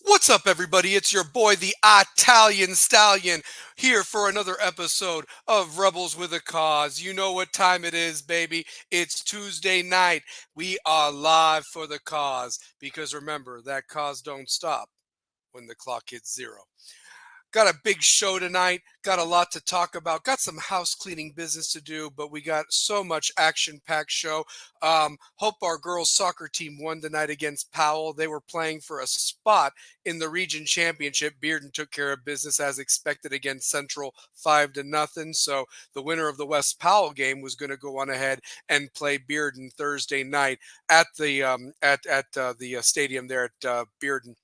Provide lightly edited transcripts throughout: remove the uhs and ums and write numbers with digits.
What's up, everybody? It's your boy, the Italian Stallion, here for another episode of Rebels with a Cause. You know what time it is, baby. It's Tuesday night. We are live for the cause because remember, that cause don't stop when the clock hits zero. Got a big show tonight. Got a lot to talk about. Got some house cleaning business to do, but we got so much action-packed show. Hope our girls soccer team won tonight against Powell. They were playing for a spot in the region championship. Bearden took care of business as expected against Central 5-0. So the winner of the West Powell game was going to go on ahead and play Bearden Thursday night at the stadium there at Bearden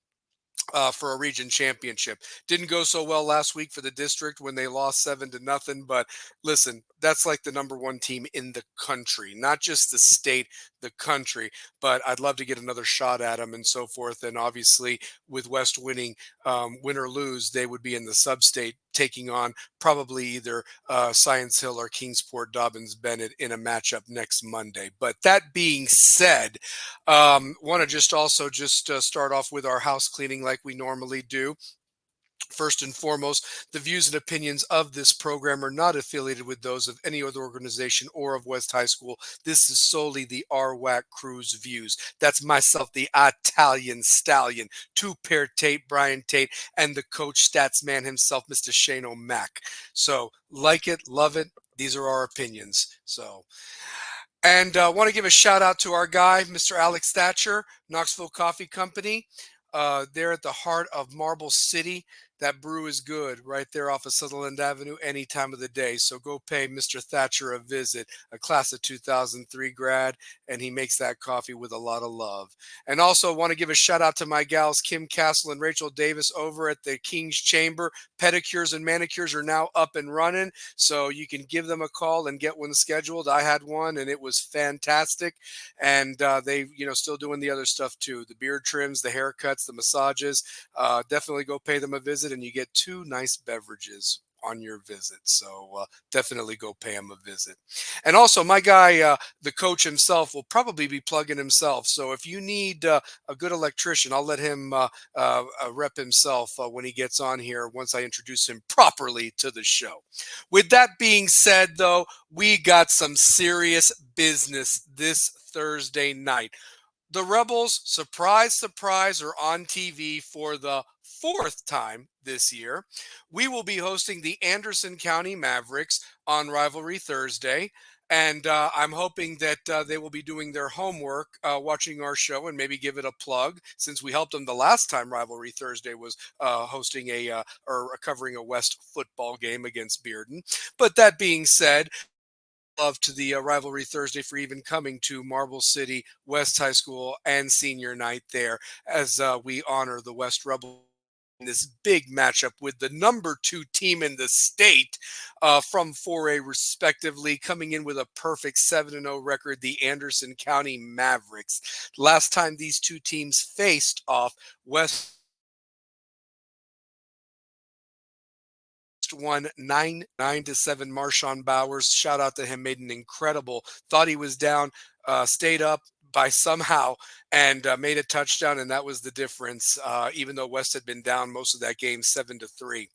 for a region championship. Didn't go so well last week for the district when they lost 7-0. But listen, that's like the number one team in the country, not just the state, the country. But I'd love to get another shot at them and so forth. And obviously, with West winning, win or lose, they would be in the sub-state taking on probably either Science Hill or Kingsport Dobbins Bennett in a matchup next Monday. But that being said, want to just start off with our house cleaning like we normally do. First and foremost, the views and opinions of this program are not affiliated with those of any other organization or of West High School. This is solely the RWAC Crew's views. That's myself, the Italian Stallion, two-pair Tate, Brian Tate, and the coach stats man himself, Mr. Shane O'Mac. So, like it, love it. These are our opinions. So, and want to give a shout out to our guy, Mr. Alex Thatcher, Knoxville Coffee Company. They're at the heart of Marble City. That brew is good right there off of Sutherland Avenue any time of the day. So go pay Mr. Thatcher a visit, a class of 2003 grad, and he makes that coffee with a lot of love. And also want to give a shout out to my gals, Kim Castle and Rachel Davis over at the King's Chamber. Pedicures and manicures are now up and running, so you can give them a call and get one scheduled. I had one and it was fantastic. And they, still doing the other stuff too. The beard trims, the haircuts, the massages. Definitely go pay them a visit and you get two nice beverages on your visit. So definitely go pay him a visit. And also my guy, the coach himself, will probably be plugging himself. So if you need a good electrician, I'll let him rep himself when he gets on here once I introduce him properly to the show. With that being said, though, we got some serious business this Thursday night. The Rebels, surprise, surprise, are on TV for the fourth time this year. We will be hosting the Anderson County Mavericks on Rivalry Thursday. And I'm hoping that they will be doing their homework, watching our show, and maybe give it a plug, since we helped them the last time Rivalry Thursday was hosting or covering a West football game against Bearden. But that being said, love to the Rivalry Thursday for even coming to Marble City West High School and senior night there as we honor the West Rebels in this big matchup with the number 2 team in the state from 4A respectively, coming in with a perfect 7-0 record, the Anderson County Mavericks. Last time these two teams faced off, West won 9-7. Marshawn Bowers, shout out to him, made an incredible, thought he was down, stayed up by somehow and made a touchdown, and that was the difference, even though West had been down most of that game 7-3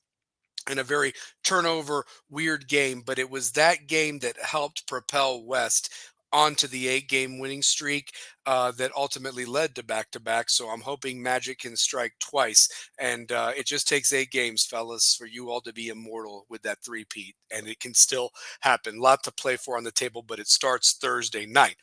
in a very turnover weird game. But it was that game that helped propel West onto the 8-game winning streak that ultimately led to back-to-back. So I'm hoping Magic can strike twice. And it just takes 8 games, fellas, for you all to be immortal with that three-peat. And it can still happen. A lot to play for on the table, but it starts Thursday night.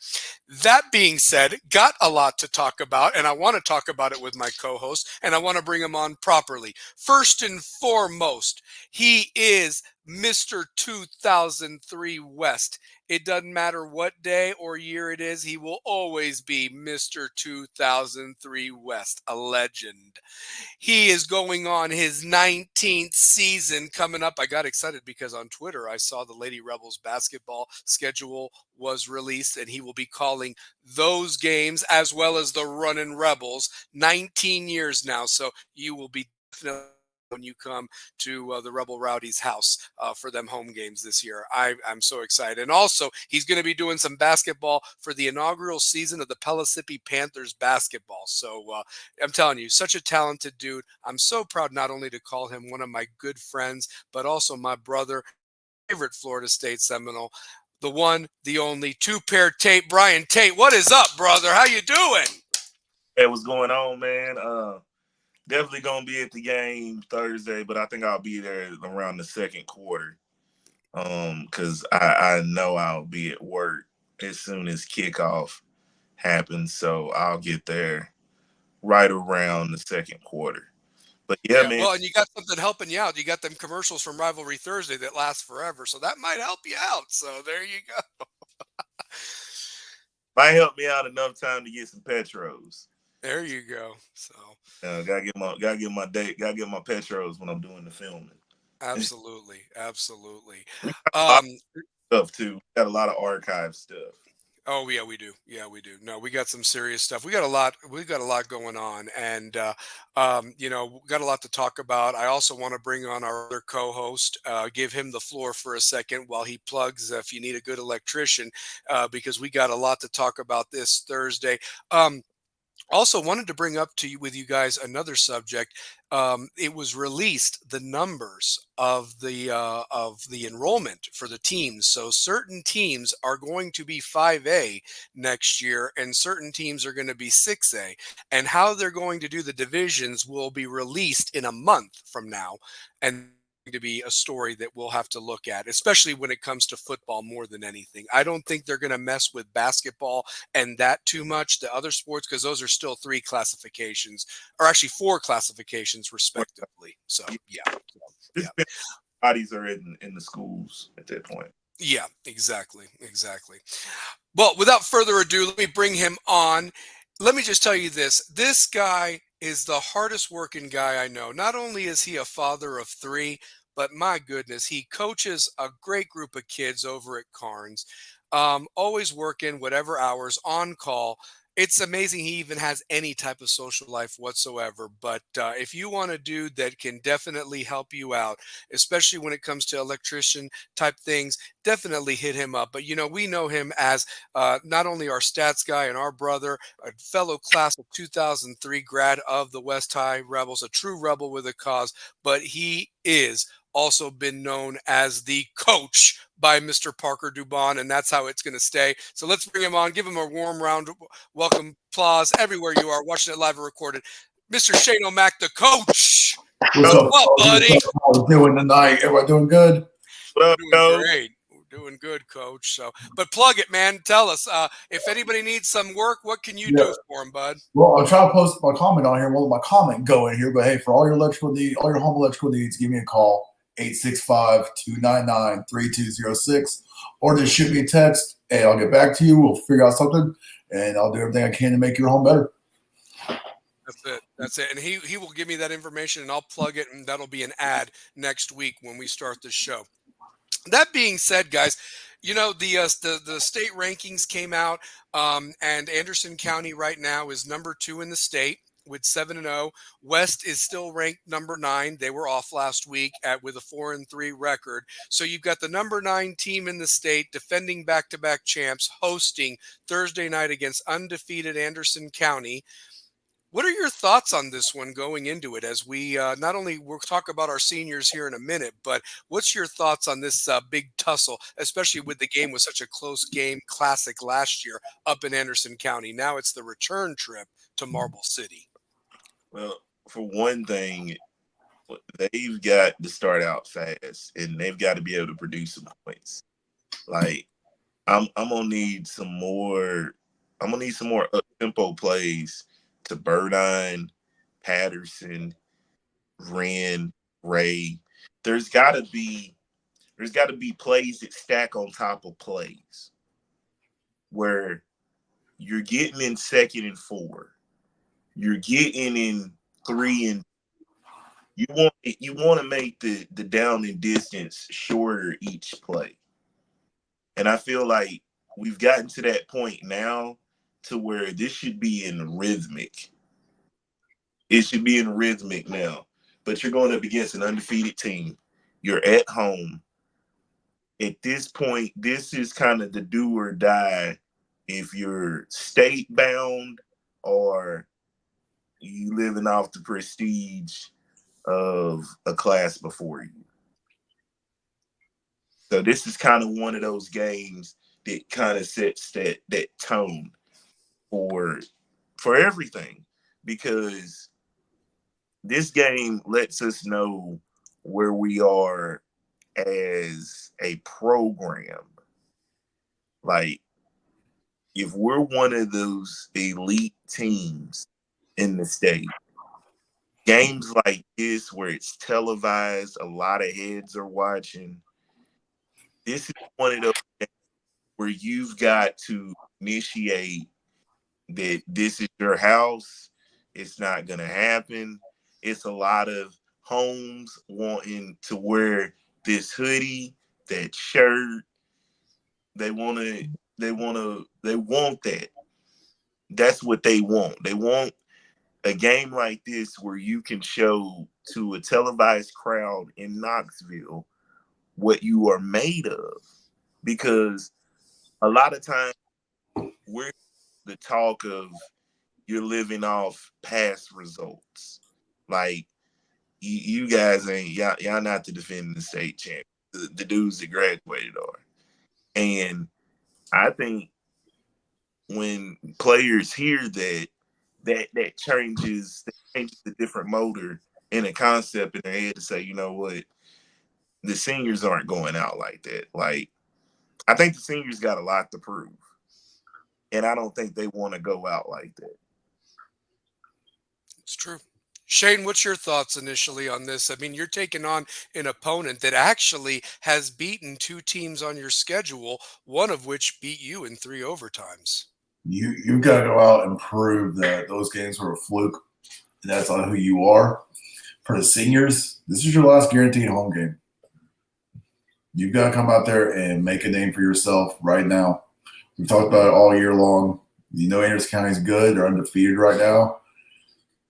That being said, got a lot to talk about, and I want to talk about it with my co-host, and I want to bring him on properly. First and foremost, he is Mr. 2003 West. It doesn't matter what day or year it is, he will always be Mr. 2003 West, a legend. He is going on his 19th season coming up. I got excited because on Twitter I saw the Lady Rebels basketball schedule was released, and he will be calling those games as well as the Runnin' Rebels. 19 years now, so you will be definitely when you come to the Rebel Rowdies house for them home games this year. I'm so excited. And also, he's going to be doing some basketball for the inaugural season of the Pellissippi Panthers basketball. So I'm telling you, such a talented dude. I'm so proud not only to call him one of my good friends, but also my brother, favorite Florida State Seminole, the one, the only two-pair Tate, Brian Tate. What is up, brother? How you doing? Hey, what's going on, man? Definitely gonna be at the game Thursday, but I think I'll be there around the second quarter. Because I know I'll be at work as soon as kickoff happens, so I'll get there right around the second quarter. But yeah, Yeah, man, well, and you got something helping you out. You got them commercials from Rivalry Thursday that last forever, so that might help you out. So there you go. might help me out enough time to get some Petros. There you go. So Gotta get my Petros when I'm doing the filming. absolutely, absolutely. We got a lot Um, of stuff too. We got a lot of archive stuff. Oh yeah, we do. Yeah, we do. No, we got some serious stuff. We got a lot. We got a lot going on, and we got a lot to talk about. I also want to bring on our other co-host. Give him the floor for a second while he plugs. If you need a good electrician, because we got a lot to talk about this Thursday. Also wanted to bring up to you with you guys another subject. It was released the numbers of the enrollment for the teams. So certain teams are going to be 5A next year, and certain teams are going to be 6A. And how they're going to do the divisions will be released in a month from now, and to be a story that we'll have to look at, especially when it comes to football more than anything. I don't think they're going to mess with basketball and that too much, the other sports, because those are still three classifications, or actually four classifications respectively. So yeah. Bodies are in the schools at that point. Yeah, exactly. Well, without further ado, let me bring him on. Let me just tell you this. This guy is the hardest working guy I know. Not only is he a father of three, but my goodness, he coaches a great group of kids over at Carnes. Always working whatever hours, on call. It's amazing he even has any type of social life whatsoever. But if you want a dude that can definitely help you out, especially when it comes to electrician type things, definitely hit him up. But we know him as not only our stats guy and our brother, a fellow class of 2003 grad of the West High Rebels, a true rebel with a cause, but he is also been known as the coach by Mr. Parker Dubon, and that's how it's going to stay. So let's bring him on. Give him a warm round welcome applause everywhere you are watching it live or recorded. Mr. Shane O'Mac, the coach. What's up, buddy? How you doing tonight? Everybody doing good? What up, Doing Coach? great. We're doing good, coach. So, but plug it, man. Tell us if anybody needs some work, what can you do for them, bud? Well, I'll try to post my comment on here. We'll let my comment go in here. But hey, for all your electrical needs, all your home electrical needs, give me a call, 865-299-3206, or just shoot me a text. Hey, I'll get back to you. We'll figure out something, and I'll do everything I can to make your home better. That's it. And he will give me that information, and I'll plug it, and that'll be an ad next week when we start the show. That being said, guys, the state rankings came out, and Anderson County right now is number 2 in the state with 7-0. West is still ranked number 9. They were off last week with a 4-3 record. So you've got the number 9 team in the state defending back-to-back champs, hosting Thursday night against undefeated Anderson County. What are your thoughts on this one going into it, as we not only we'll talk about our seniors here in a minute, but what's your thoughts on this big tussle, especially with the game was such a close game classic last year up in Anderson County? Now it's the return trip to Marble City. Well, for one thing, they've got to start out fast, and they've got to be able to produce some points. Like I'm gonna need some more. I'm gonna need some more up-tempo plays to Burdine, Patterson, Wren, Ray. There's got to be plays that stack on top of plays where you're getting in 2nd and 4, you're getting in 3 and you want to make the down and distance shorter each play. And I feel like we've gotten to that point now to where this should be in rhythmic. It should be in rhythmic now. but you're going up against an undefeated team. You're at home. At this point, this is kind of the do or die if you're state bound or you living off the prestige of a class before you. So this is kind of one of those games that kind of sets that tone for everything, because this game lets us know where we are as a program. Like, if we're one of those elite teams in the state, games like this where it's televised, a lot of heads are watching. This is one of those games where you've got to initiate that this is your house. It's not going to happen. It's a lot of homes wanting to wear this hoodie, that shirt. They want that. That's what they want. They want a game like this where you can show to a televised crowd in Knoxville what you are made of. Because a lot of times we're the talk of you're living off past results. Like, you guys ain't y'all not the defending state champ. The dudes that graduated are. And I think when players hear that changes the different motor and a concept in their head to say, you know what, the seniors aren't going out like that. Like, I think the seniors got a lot to prove. And I don't think they want to go out like that. It's true. Shane, what's your thoughts initially on this? I mean, you're taking on an opponent that actually has beaten two teams on your schedule, one of which beat you in 3 overtimes. You've got to go out and prove that those games were a fluke, and that's not who you are. For the seniors, this is your last guaranteed home game. You've got to come out there and make a name for yourself right now. We've talked about it all year long. You know Anderson County's good. They're undefeated right now.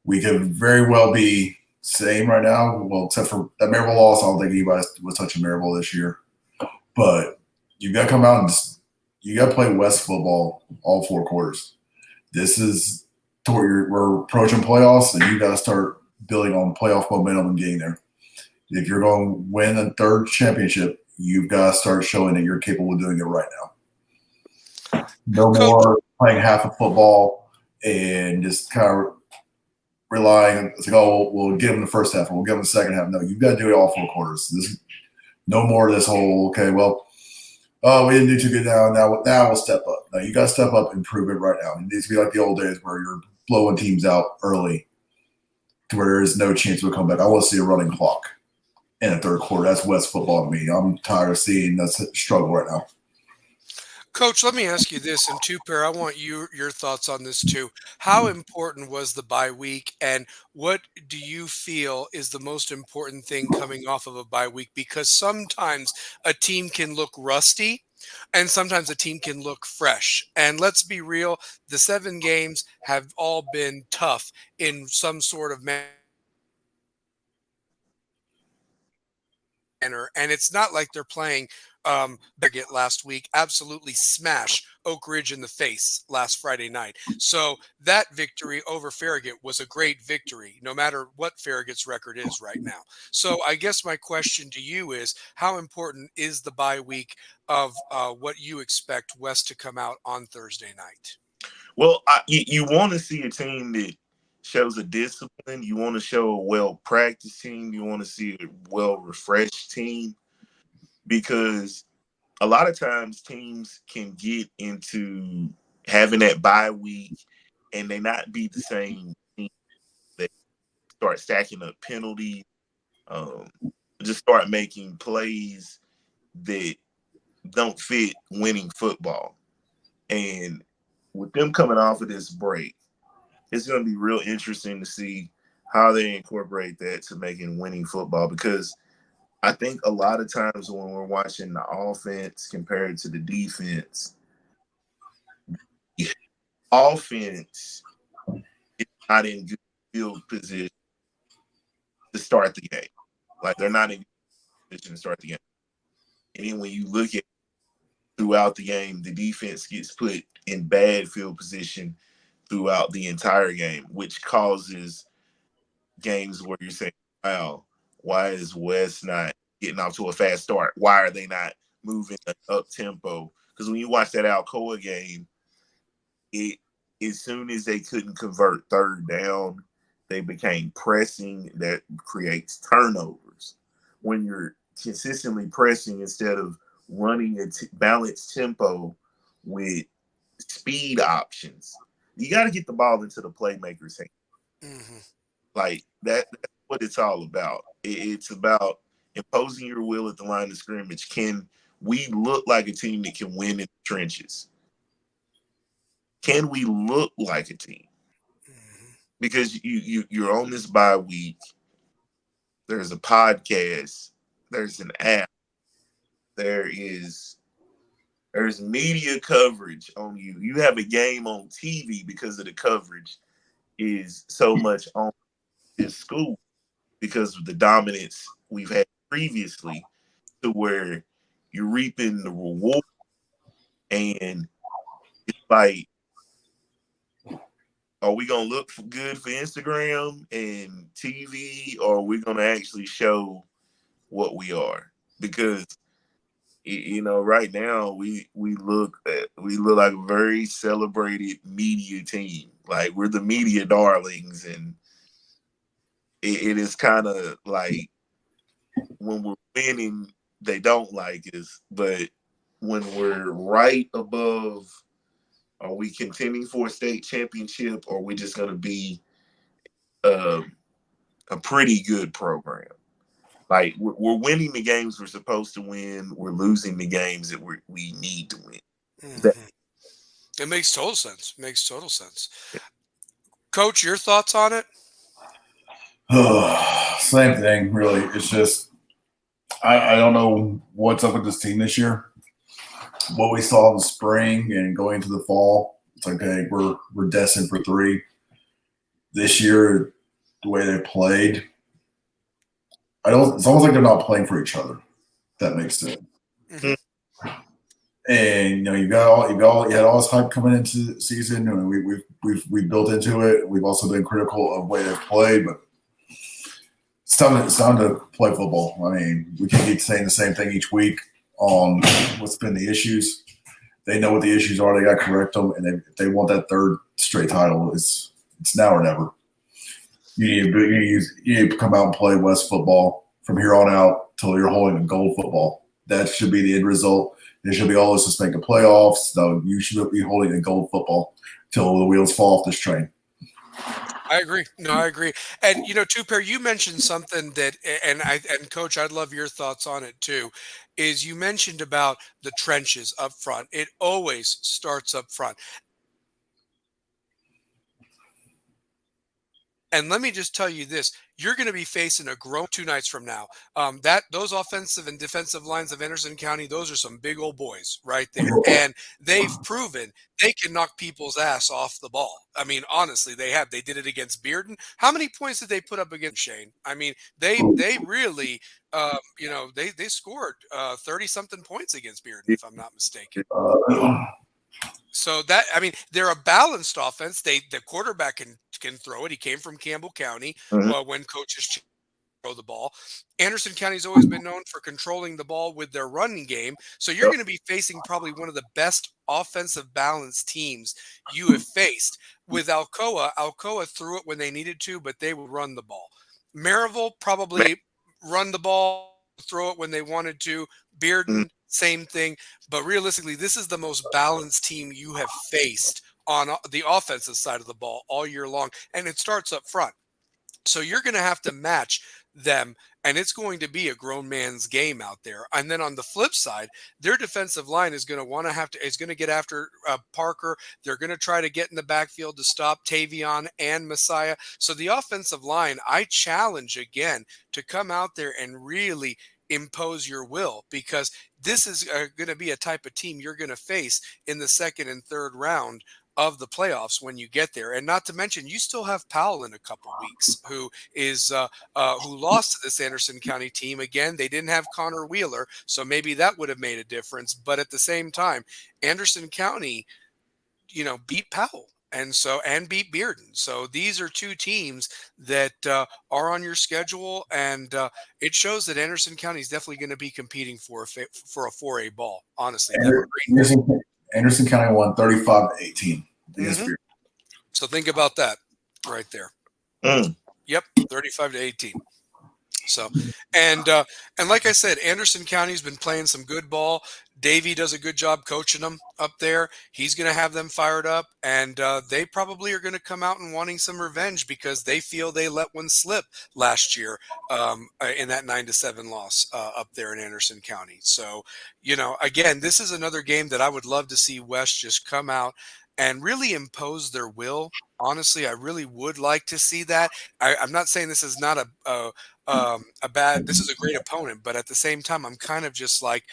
We could very well be same right now. Well, except for that Maryville loss, I don't think anybody was touching Maryville this year. But you've got to come out and you got to play West football all 4 quarters. This is we're approaching playoffs, and you got to start building on playoff momentum and getting there. If you're going to win a 3rd championship, you've got to start showing that you're capable of doing it right now. No more playing half of football and just kind of relying. It's like, oh, we'll give them the first half, or we'll give them the second half. No, you've got to do it all 4 quarters. No more of this whole, okay, well, oh, we didn't do too good now we'll step up. No, you got to step up and prove it right now. It needs to be like the old days where you're blowing teams out early to where there is no chance we'll come back. I want to see a running clock in a 3rd quarter. That's West football to me. I'm tired of seeing that struggle right now. Coach, let me ask you this, and Two-Pair, I want your thoughts on this too. How important was the bye week, and what do you feel is the most important thing coming off of a bye week? Because sometimes a team can look rusty, and sometimes a team can look fresh. And let's be real, the 7 games have all been tough in some sort of manner. And it's not like they're playing Farragut last week, absolutely smash Oak Ridge in the face last Friday night. So that victory over Farragut was a great victory, no matter what Farragut's record is right now. So I guess my question to you is, how important is the bye week of what you expect West to come out on Thursday night? Well, you want to see a team that shows a discipline. You want to show a well-practiced team. You want to see a well-refreshed team, because a lot of times teams can get into having that bye week and they not be the same team. They start stacking up penalties, just start making plays that don't fit winning football. And with them coming off of this break, it's going to be real interesting to see how they incorporate that to making winning football, because I think a lot of times when we're watching the offense compared to the defense, offense is not in good field position to start start the game. Like they're not in position to start the game. And then when you look at throughout the game, the defense gets put in bad field position throughout the entire game, which causes games where you're saying, wow, why is West not getting off to a fast start? Why are they not moving up tempo? Because when you watch that Alcoa game, as soon as they couldn't convert third down, they became pressing that creates turnovers. When you're consistently pressing instead of running a balanced tempo with speed options, you got to get the ball into the playmakers' hands. Mm-hmm. Like that's what it's all about. It's about imposing your will at the line of scrimmage. Can we look like a team that can win in the trenches? Can we look like a team? Because you're on this bye week. There's a podcast. There's an app. There's media coverage on you. You have a game on TV because of the coverage is so much on this school because of the dominance we've had previously, to where you're reaping the reward, and it's like, are we gonna look good for Instagram and TV, or are we gonna actually show what we are? Because right now we look like a very celebrated media team. Like we're the media darlings, and it is kind of like when we're winning, they don't like us, but when we're right above, are we contending for a state championship, or are we just going to be a pretty good program? Like we're winning the games we're supposed to win. We're losing the games that we need to win. Mm-hmm. It makes total sense. Coach, your thoughts on it? Same thing, really. It's just I don't know what's up with this team this year. What we saw in the spring and going into the fall, it's like, okay, we're destined for 3. This year, the way they played, it's almost like they're not playing for each other. If that makes sense. Mm-hmm. And you had all this hype coming into the season, and we've built into it. We've also been critical of the way they've played, but it's time to play football. I mean, we can't keep saying the same thing each week on what's been the issues. They know what the issues are. They got to correct them, and if they want that 3rd straight title, it's now or never. You need to come out and play West football from here on out till you're holding a gold football. That should be the end result. There should be all this to make the playoffs. So you should be holding a gold football till the wheels fall off this train. I agree. No, I agree. And Two Pair, you mentioned something that, and Coach, I'd love your thoughts on it too. Is you mentioned about the trenches up front. It always starts up front. And let me just tell you this: you're going to be facing a grown 2 nights from now. Those offensive and defensive lines of Anderson County, those are some big old boys right there, and they've proven they can knock people's ass off the ball. I mean, honestly, they have. They did it against Bearden. How many points did they put up against Shane? I mean, they really, they scored 30-something points against Bearden, if I'm not mistaken. So they're a balanced offense. The quarterback can throw it. He came from Campbell County. When coaches throw the ball, Anderson County's always been known for controlling the ball with their running game. So you're going to be facing probably one of the best offensive balanced teams you have faced. With Alcoa threw it when they needed to, but they would run the ball. Maryville probably run the ball, throw it when they wanted to. Bearden, same thing. But realistically, this is the most balanced team you have faced on the offensive side of the ball all year long. And it starts up front. So you're going to have to match them, and it's going to be a grown man's game out there. And then on the flip side, their defensive line is going to get after Parker. They're going to try to get in the backfield to stop Tavion and Messiah. So the offensive line, I challenge again to come out there and really impose your will, because this is going to be a type of team you're going to face in the 2nd and 3rd round of the playoffs when you get there. And not to mention, you still have Powell in a couple weeks, who lost to this Anderson County team. Again, they didn't have Connor Wheeler, so maybe that would have made a difference. But at the same time, Anderson County, beat Powell and beat Bearden. So these are two teams that are on your schedule, and it shows that Anderson County is definitely going to be competing for a 4A ball. Honestly, Anderson County won 35-18 against Bearden. So think about that right there. Yep, 35-18. So, and like I said, Anderson County's been playing some good ball. Davey does a good job coaching them up there. He's going to have them fired up, and they probably are going to come out and wanting some revenge because they feel they let one slip last year in that 9-7 loss up there in Anderson County. So, again, this is another game that I would love to see West just come out and really impose their will. Honestly, I really would like to see that. I'm not saying this is not this is a great opponent, but at the same time, I'm kind of just like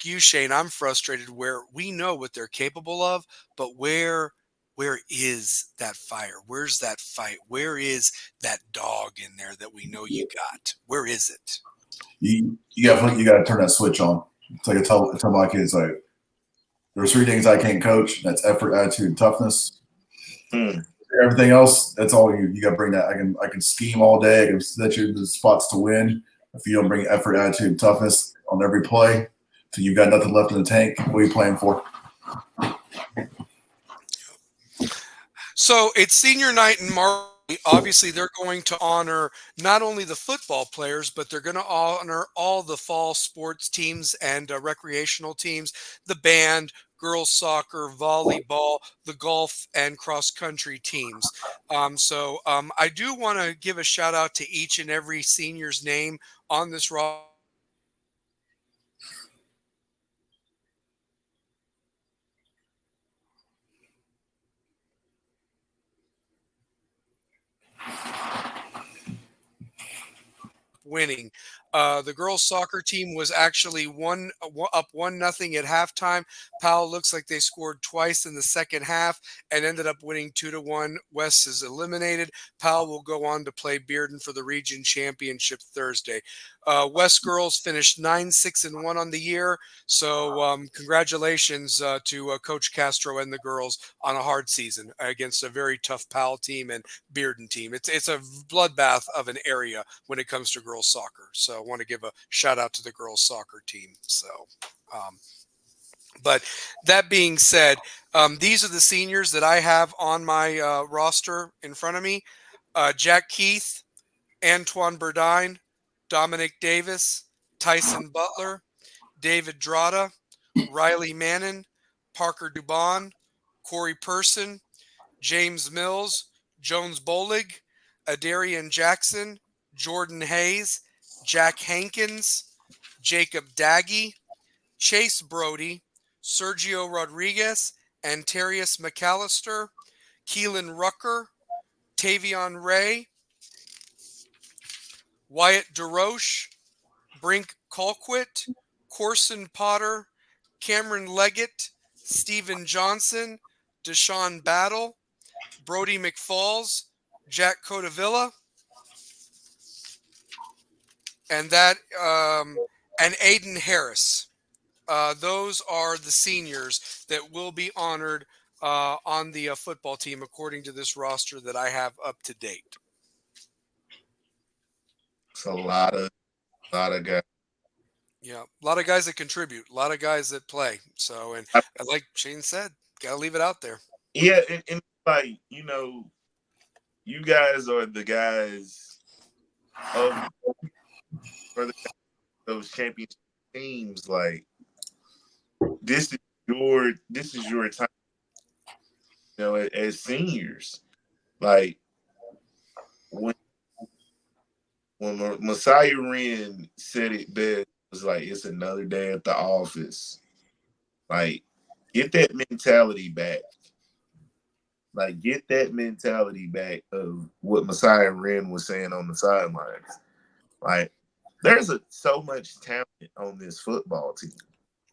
you, Shane, I'm frustrated where we know what they're capable of, but where is that fire? Where's that fight? Where is that dog in there that we know you got? Where is it? You got to turn that switch on. It's like I tell my kids, like, there's 3 things I can't coach. That's effort, attitude, and toughness. Everything else, that's all you got to bring that. I can scheme all day. I can set you the spots to win. If you don't bring effort, attitude, and toughness on every play, so you've got nothing left in the tank, what are you playing for? So it's senior night in March. Obviously, they're going to honor not only the football players, but they're going to honor all the fall sports teams and recreational teams, the band, girls soccer, volleyball, the golf, and cross-country teams. So I do want to give a shout out to each and every senior's name on this roster. Winning. The girls soccer team was actually up 1-0 at halftime. Powell looks like they scored twice in the second half and ended up winning 2-1. West is eliminated. Powell will go on to play Bearden for the region championship Thursday. West girls finished 9-6-1 on the year. So congratulations to Coach Castro and the girls on a hard season against a very tough Powell team and Bearden team. It's a bloodbath of an area when it comes to girls soccer. So I want to give a shout out to the girls soccer team. So, but that being said, these are the seniors that I have on my roster in front of me. Jack Keith, Antoine Burdine, Dominic Davis, Tyson Butler, David Drata, Riley Mannon, Parker Dubon, Corey Person, James Mills, Jones Bolig, Adarian Jackson, Jordan Hayes, Jack Hankins, Jacob Daggy, Chase Brody, Sergio Rodriguez, Antarius McAllister, Keelan Rucker, Tavion Ray, Wyatt DeRoche, Brink Colquitt, Corson Potter, Cameron Leggett, Stephen Johnson, Deshaun Battle, Brody McFalls, Jack Codavilla, and Aiden Harris. Those are the seniors that will be honored on the football team, according to this roster that I have up to date. It's a lot of guys. Yeah, a lot of guys that contribute, a lot of guys that play. So, and like Shane said, got to leave it out there. Yeah, and like, you guys are the guys for those championship teams. Like, this is your time. As seniors, like when Messiah Wren said it best, it was like, it's another day at the office. Like, get that mentality back. Like, get that mentality back of what Messiah Wren was saying on the sidelines. Like, there's so much talent on this football team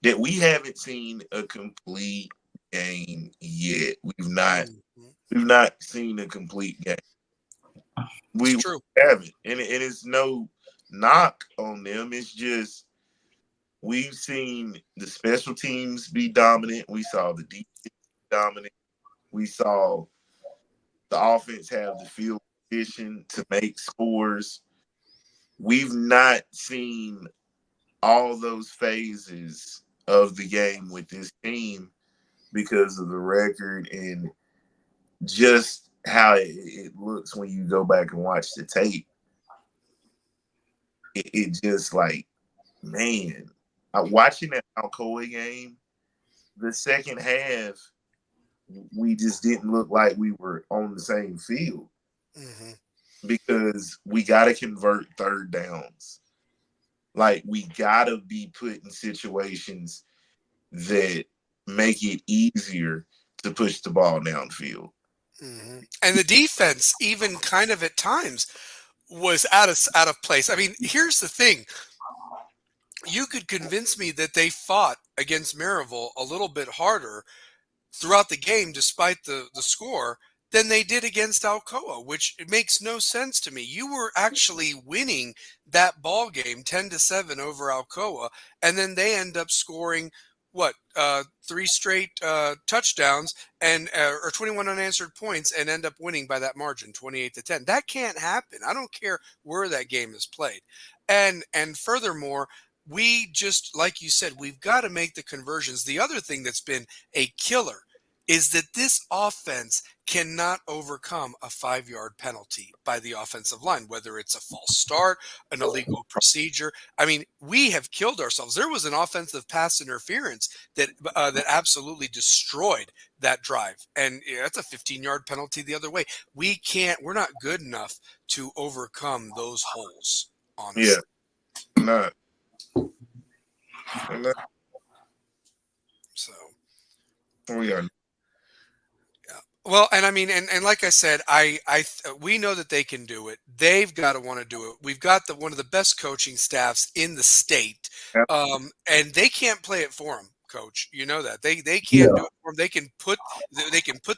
that we haven't seen a complete game yet. We've Mhm. not seen a complete game. It's We true. haven't, and it's no knock on them. It's just we've seen the special teams be dominant. We saw the defense dominant. We saw the offense have the field position to make scores. We've not seen all those phases of the game with this team because of the record and just how it looks when you go back and watch the tape. It just like, man, watching that Alcoa game, the second half, we just didn't look like we were on the same field Hmm. because we got to convert third downs. Like, we got to be put in situations that make it easier to push the ball downfield. Hmm. And the defense, even kind of at times, was out of place. I mean, here's the thing: you could convince me that they fought against Maryville a little bit harder throughout the game, despite the score, than they did against Alcoa, which it makes no sense to me. You were actually winning that ball game 10-7 over Alcoa, and then they end up scoring what three straight touchdowns and or 21 unanswered points and end up winning by that margin 28-10. That can't happen. I don't care where that game is played. And furthermore, we just, like you said, we've got to make the conversions. The other thing that's been a killer is that this offense cannot overcome a 5-yard penalty by the offensive line, whether it's a false start, an illegal procedure. I mean, we have killed ourselves. There was an offensive pass interference that absolutely destroyed that drive, and that's a 15-yard penalty the other way. We're not good enough to overcome those holes, Yeah, honestly. not, not So. we are. Yeah. Well, and I mean, and like I said, we know that they can do it. They've got to want to do it. We've got one of the best coaching staffs in the state, and they can't play it for them, Coach. You know that they can't Yeah. do it for them. They can put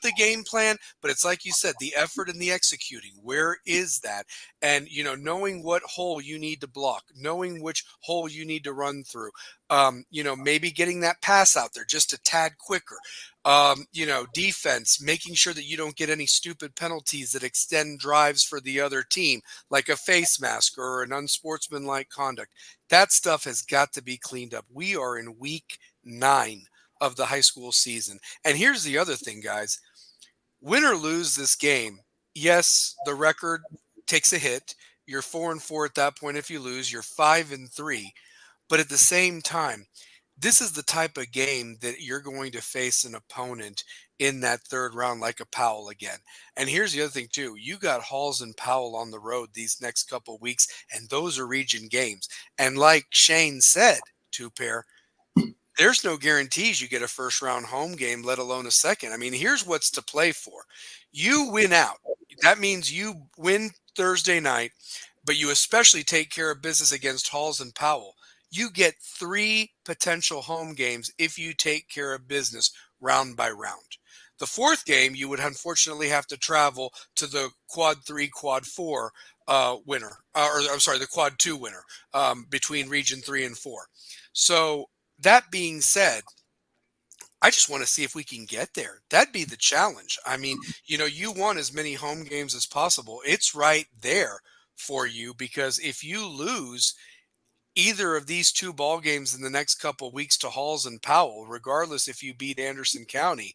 the game plan, but it's like you said, the effort and the executing. Where is that? And knowing what hole you need to block, knowing which hole you need to run through. Maybe getting that pass out there just a tad quicker. Defense, making sure that you don't get any stupid penalties that extend drives for the other team, like a face mask or an unsportsmanlike conduct. That stuff has got to be cleaned up. We are in week 9 of the high school season. And here's the other thing, guys: win or lose this game, yes, the record takes a hit. You're 4-4 at that point. If you lose, you're 5-3. But at the same time, this is the type of game that you're going to face an opponent in that third round like a Powell again. And here's the other thing too: you got Halls and Powell on the road these next couple of weeks, and those are region games. And like Shane said, two pair, there's no guarantees you get a first round home game, let alone a second. I mean, here's what's to play for: you win out. That means you win Thursday night, but you especially take care of business against Halls and Powell. You get 3 potential home games if you take care of business round by round. The fourth game, you would unfortunately have to travel to the quad 3, quad 4 winner, or I'm sorry, the quad 2 winner between region 3 and 4. So that being said, I just want to see if we can get there. That'd be the challenge. I mean, you want as many home games as possible. It's right there for you, because if you lose either of these 2 ball games in the next couple of weeks to Halls and Powell, regardless if you beat Anderson County,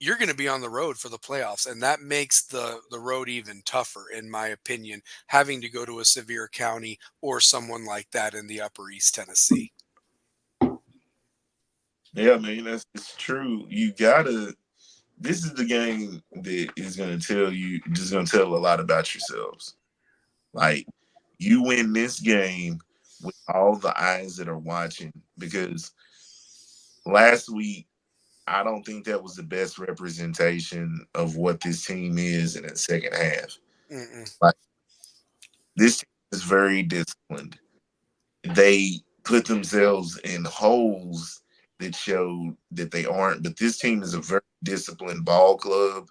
you're going to be on the road for the playoffs, and that makes the road even tougher, in my opinion, having to go to a severe county or someone like that in the Upper East Tennessee. Yeah, man, it's true. You gotta. This is the game that is going to tell you, just going to tell a lot about yourselves. Like, you win this game with all the eyes that are watching, because last week, I don't think that was the best representation of what this team is in the second half. Mm-mm. Like, this team is very disciplined. They put themselves in holes that showed that they aren't. But this team is a very disciplined ball club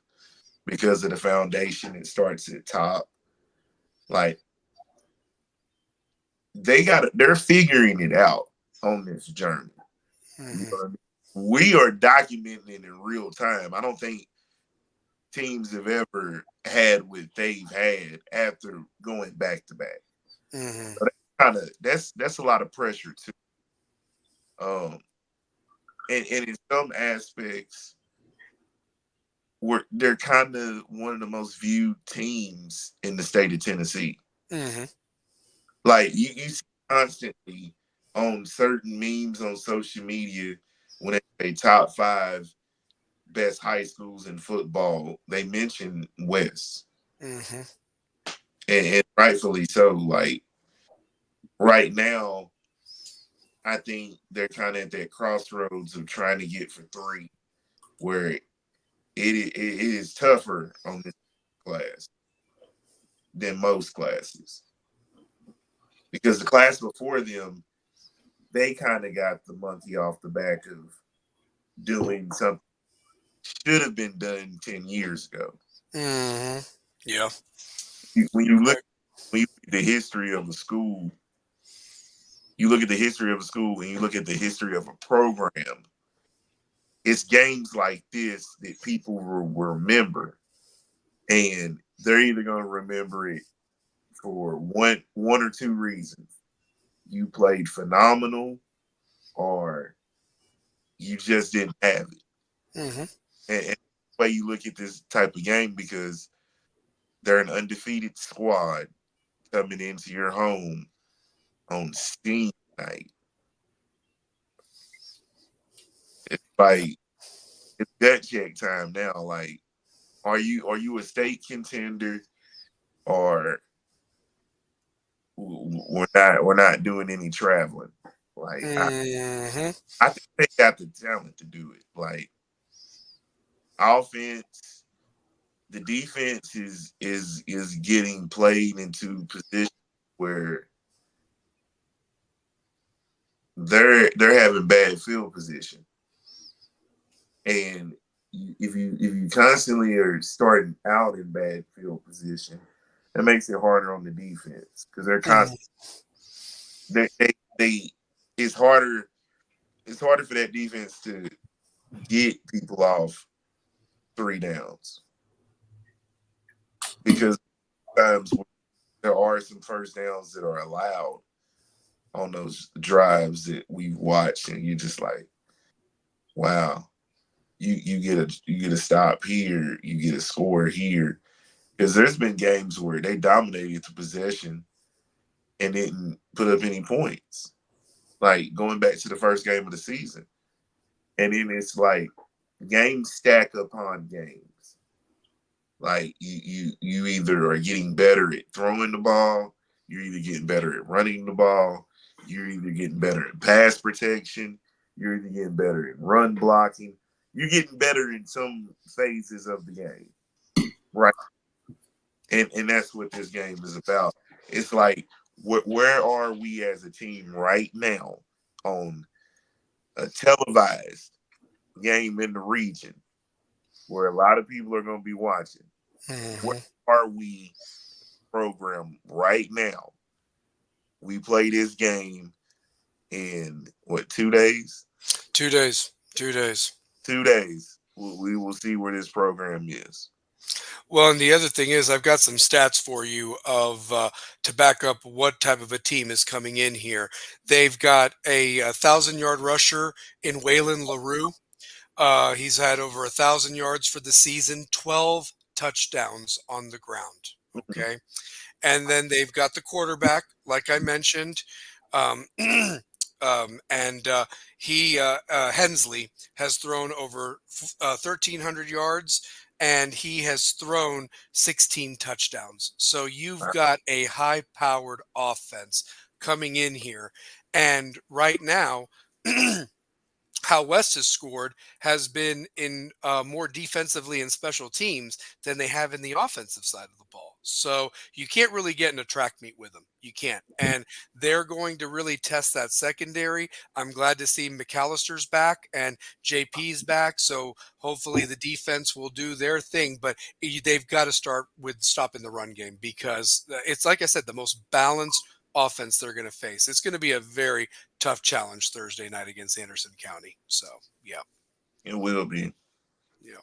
because of the foundation. It starts at top. Like they're figuring it out on this journey. You know what I mean? We are documenting it in real time. I don't think teams have ever had what they've had after going back to back. So that's a lot of pressure too. And in some aspects, they're kind of one of the most viewed teams in the state of Tennessee. Like you see constantly on certain memes on social media when they say top 5 best high schools in football, they mention West, and rightfully so. Like right now, I think they're kind of at that crossroads of trying to get for 3, where it is tougher on this class than most classes, because the class before them, they kind of got the monkey off the back of doing something should have been done 10 years ago. Yeah. When you look at the history of a school, you look at the history of a school and you look at the history of a program, it's games like this that people will remember. And they're either going to remember it for one or two reasons. You played phenomenal, or you just didn't have it. And the way you look at this type of game, because they're an undefeated squad coming into your home on Steam night. It's like it's gut check time now. Like, are you a state contender, or we're not doing any traveling? Like, I think they got the talent to do it. Like, offense, the defense is getting played into position where they're having bad field position, and if you constantly are starting out in bad field position, that makes it harder on the defense, because they're constantly they it's harder for that defense to get people off 3 downs, because times there are some first downs that are allowed on those drives that we've watched, and you're just like, wow, you get a stop here, you get a score here, because there's been games where they dominated the possession and didn't put up any points, like going back to the first game of the season, and then it's like games stack upon games. Like you either are getting better at throwing the ball, you're either getting better at running the ball, you're either getting better at pass protection, you're either getting better at run blocking, you're getting better in some phases of the game, right? And that's what this game is about. It's like, where are we as a team right now on a televised game in the region where a lot of people are going to be watching? Where are we programmed right now? We play this game in what, 2 days? 2 days. 2 days. 2 days. We will see where this program is. Well, and the other thing is, I've got some stats for you of to back up what type of a team is coming in here. They've got a 1,000-yard rusher in Waylon LaRue. He's had over 1,000 yards for the season, 12 touchdowns on the ground. Okay. And then they've got the quarterback, like I mentioned. And Hensley has thrown over 1,300 yards, and he has thrown 16 touchdowns. So you've got a high-powered offense coming in here. And right now, how West has scored has been in more defensively and special teams than they have in the offensive side of the ball. So you can't really get in a track meet with them. You can't. And they're going to really test that secondary. I'm glad to see McAllister's back and JP's back. So hopefully the defense will do their thing. But they've got to start with stopping the run game, because it's, like I said, the most balanced offense they're going to face. It's going to be a very tough challenge Thursday night against Anderson County. So, yeah. It will be. Yeah.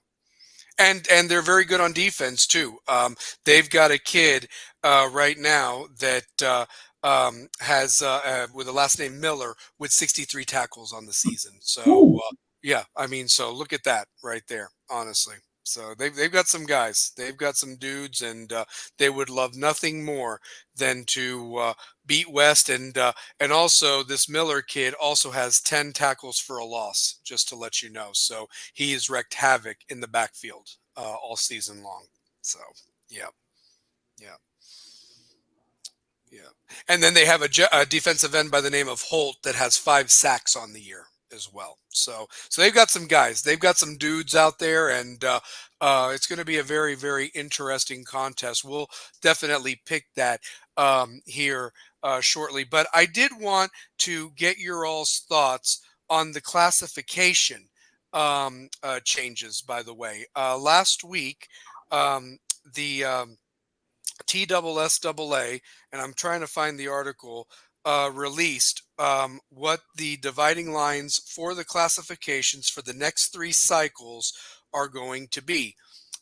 And they're very good on defense too. They've got a kid right now that has with the last name Miller with 63 tackles on the season. So yeah, I mean, so look at that right there. Honestly, so they've got some guys. They've got some dudes, and they would love nothing more than to beat West. And also this Miller kid also has 10 tackles for a loss, just to let you know. So he has wreaked havoc in the backfield all season long. So, yeah. And then they have a defensive end by the name of Holt that has 5 sacks on the year as well. So they've got some guys. They've got some dudes out there, and it's going to be a very, very interesting contest. We'll definitely pick that here shortly. But I did want to get your all's thoughts on the classification changes, by the way. Last week, the TSSAA, and I'm trying to find the article, released what the dividing lines for the classifications for the next 3 cycles are going to be.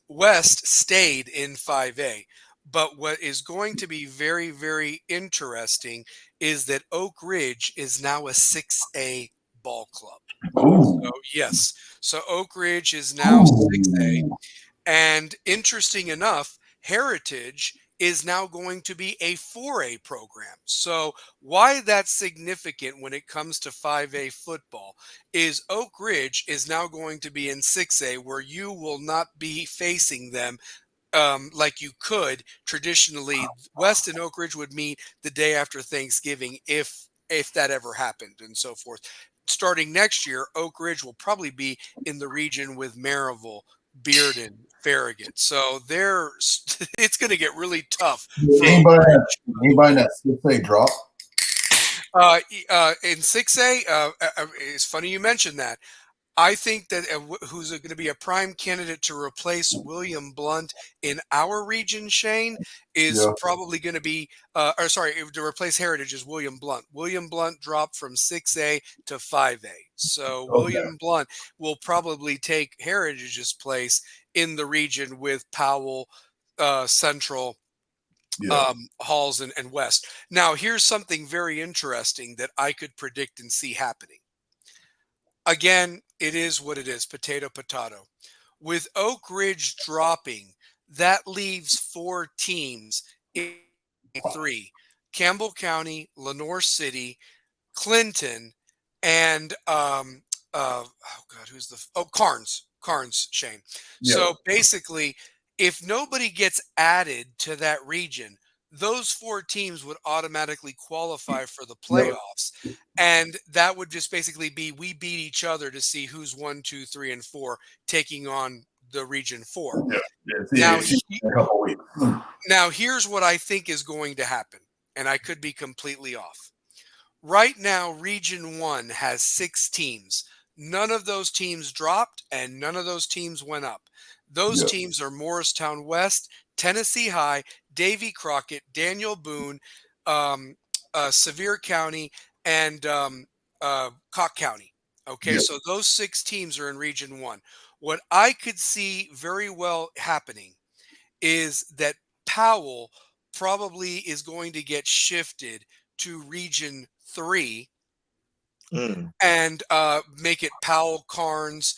West stayed in 5A. But what is going to be very, very interesting is that Oak Ridge is now a 6A ball club. So, yes. So Oak Ridge is now 6A. And interesting enough, Heritage is now going to be a 4A program. So why that's significant when it comes to 5A football is Oak Ridge is now going to be in 6A, where you will not be facing them like you could traditionally. West and Oak Ridge would meet the day after Thanksgiving if that ever happened, and so forth. Starting next year, Oak Ridge will probably be in the region with Maryville, Bearden, Farragut. So it's going to get really tough. Anybody that 6A drop? In 6A, it's funny you mentioned that. I think that who's going to be a prime candidate to replace William Blunt in our region, Shane, is probably going to be, to replace Heritage is William Blunt. William Blunt dropped from 6A to 5A. So William Blunt will probably take Heritage's place in the region with Powell, Central, Halls, and West. Now, here's something very interesting that I could predict and see happening. Again, it is what it is, potato, potato. With Oak Ridge dropping, that leaves 4 teams in 3. Campbell County, Lenoir City, Clinton, and Carnes, Shane. Yeah. So basically, if nobody gets added to that region, those 4 teams would automatically qualify for the playoffs. And that would just basically be, we beat each other to see who's 1, 2, 3, and 4 taking on the region 4. Now, here's what I think is going to happen, and I could be completely off. Right now, region 1 has 6 teams. None of those teams dropped, and none of those teams went up. Those teams are Morristown West, Tennessee High, Davy Crockett, Daniel Boone, Sevier County, and Cocke County. Okay, so those 6 teams are in Region 1. What I could see very well happening is that Powell probably is going to get shifted to Region 3 and make it Powell, Carnes,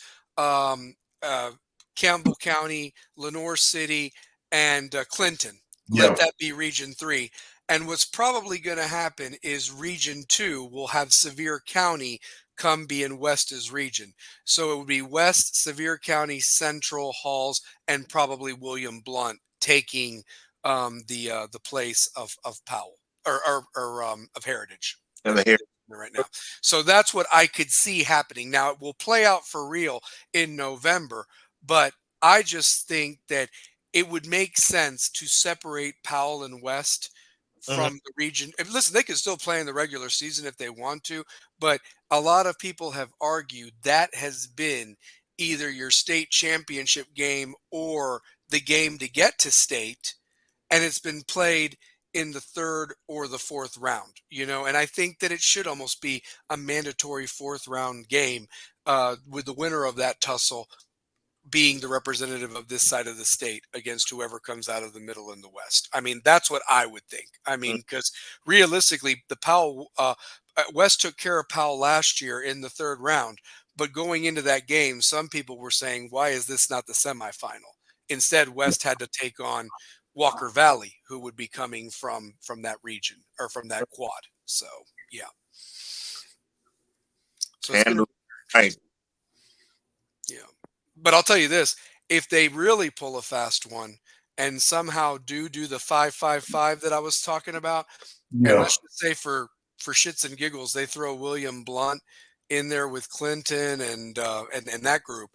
Campbell County, Lenoir City, and Clinton. Let that be Region 3. And what's probably going to happen is Region 2 will have Sevier County come be in West's region. So it would be West, Sevier County, Central, Halls, and probably William Blunt taking the place of Powell or of Heritage. Right now. So that's what I could see happening. Now, it will play out for real in November, but I just think that it would make sense to separate Powell and West from the region. And listen, they can still play in the regular season if they want to, but a lot of people have argued that has been either your state championship game or the game to get to state, and it's been played in the third or the fourth round, and I think that it should almost be a mandatory fourth round game, with the winner of that tussle being the representative of this side of the state against whoever comes out of the middle and the west. I mean, that's what I would think. I mean, because realistically, the Powell West took care of Powell last year in the third round, but going into that game, some people were saying, why is this not the semifinal? Instead, West had to take on Walker Valley, who would be coming from that region or from that quad. So, yeah. So it's gonna be Nice. Yeah. But I'll tell you this, if they really pull a fast one and somehow do the 5-5-5 that I was talking about, and Yeah. let's just say for shits and giggles, they throw William Blunt in there with Clinton and that group,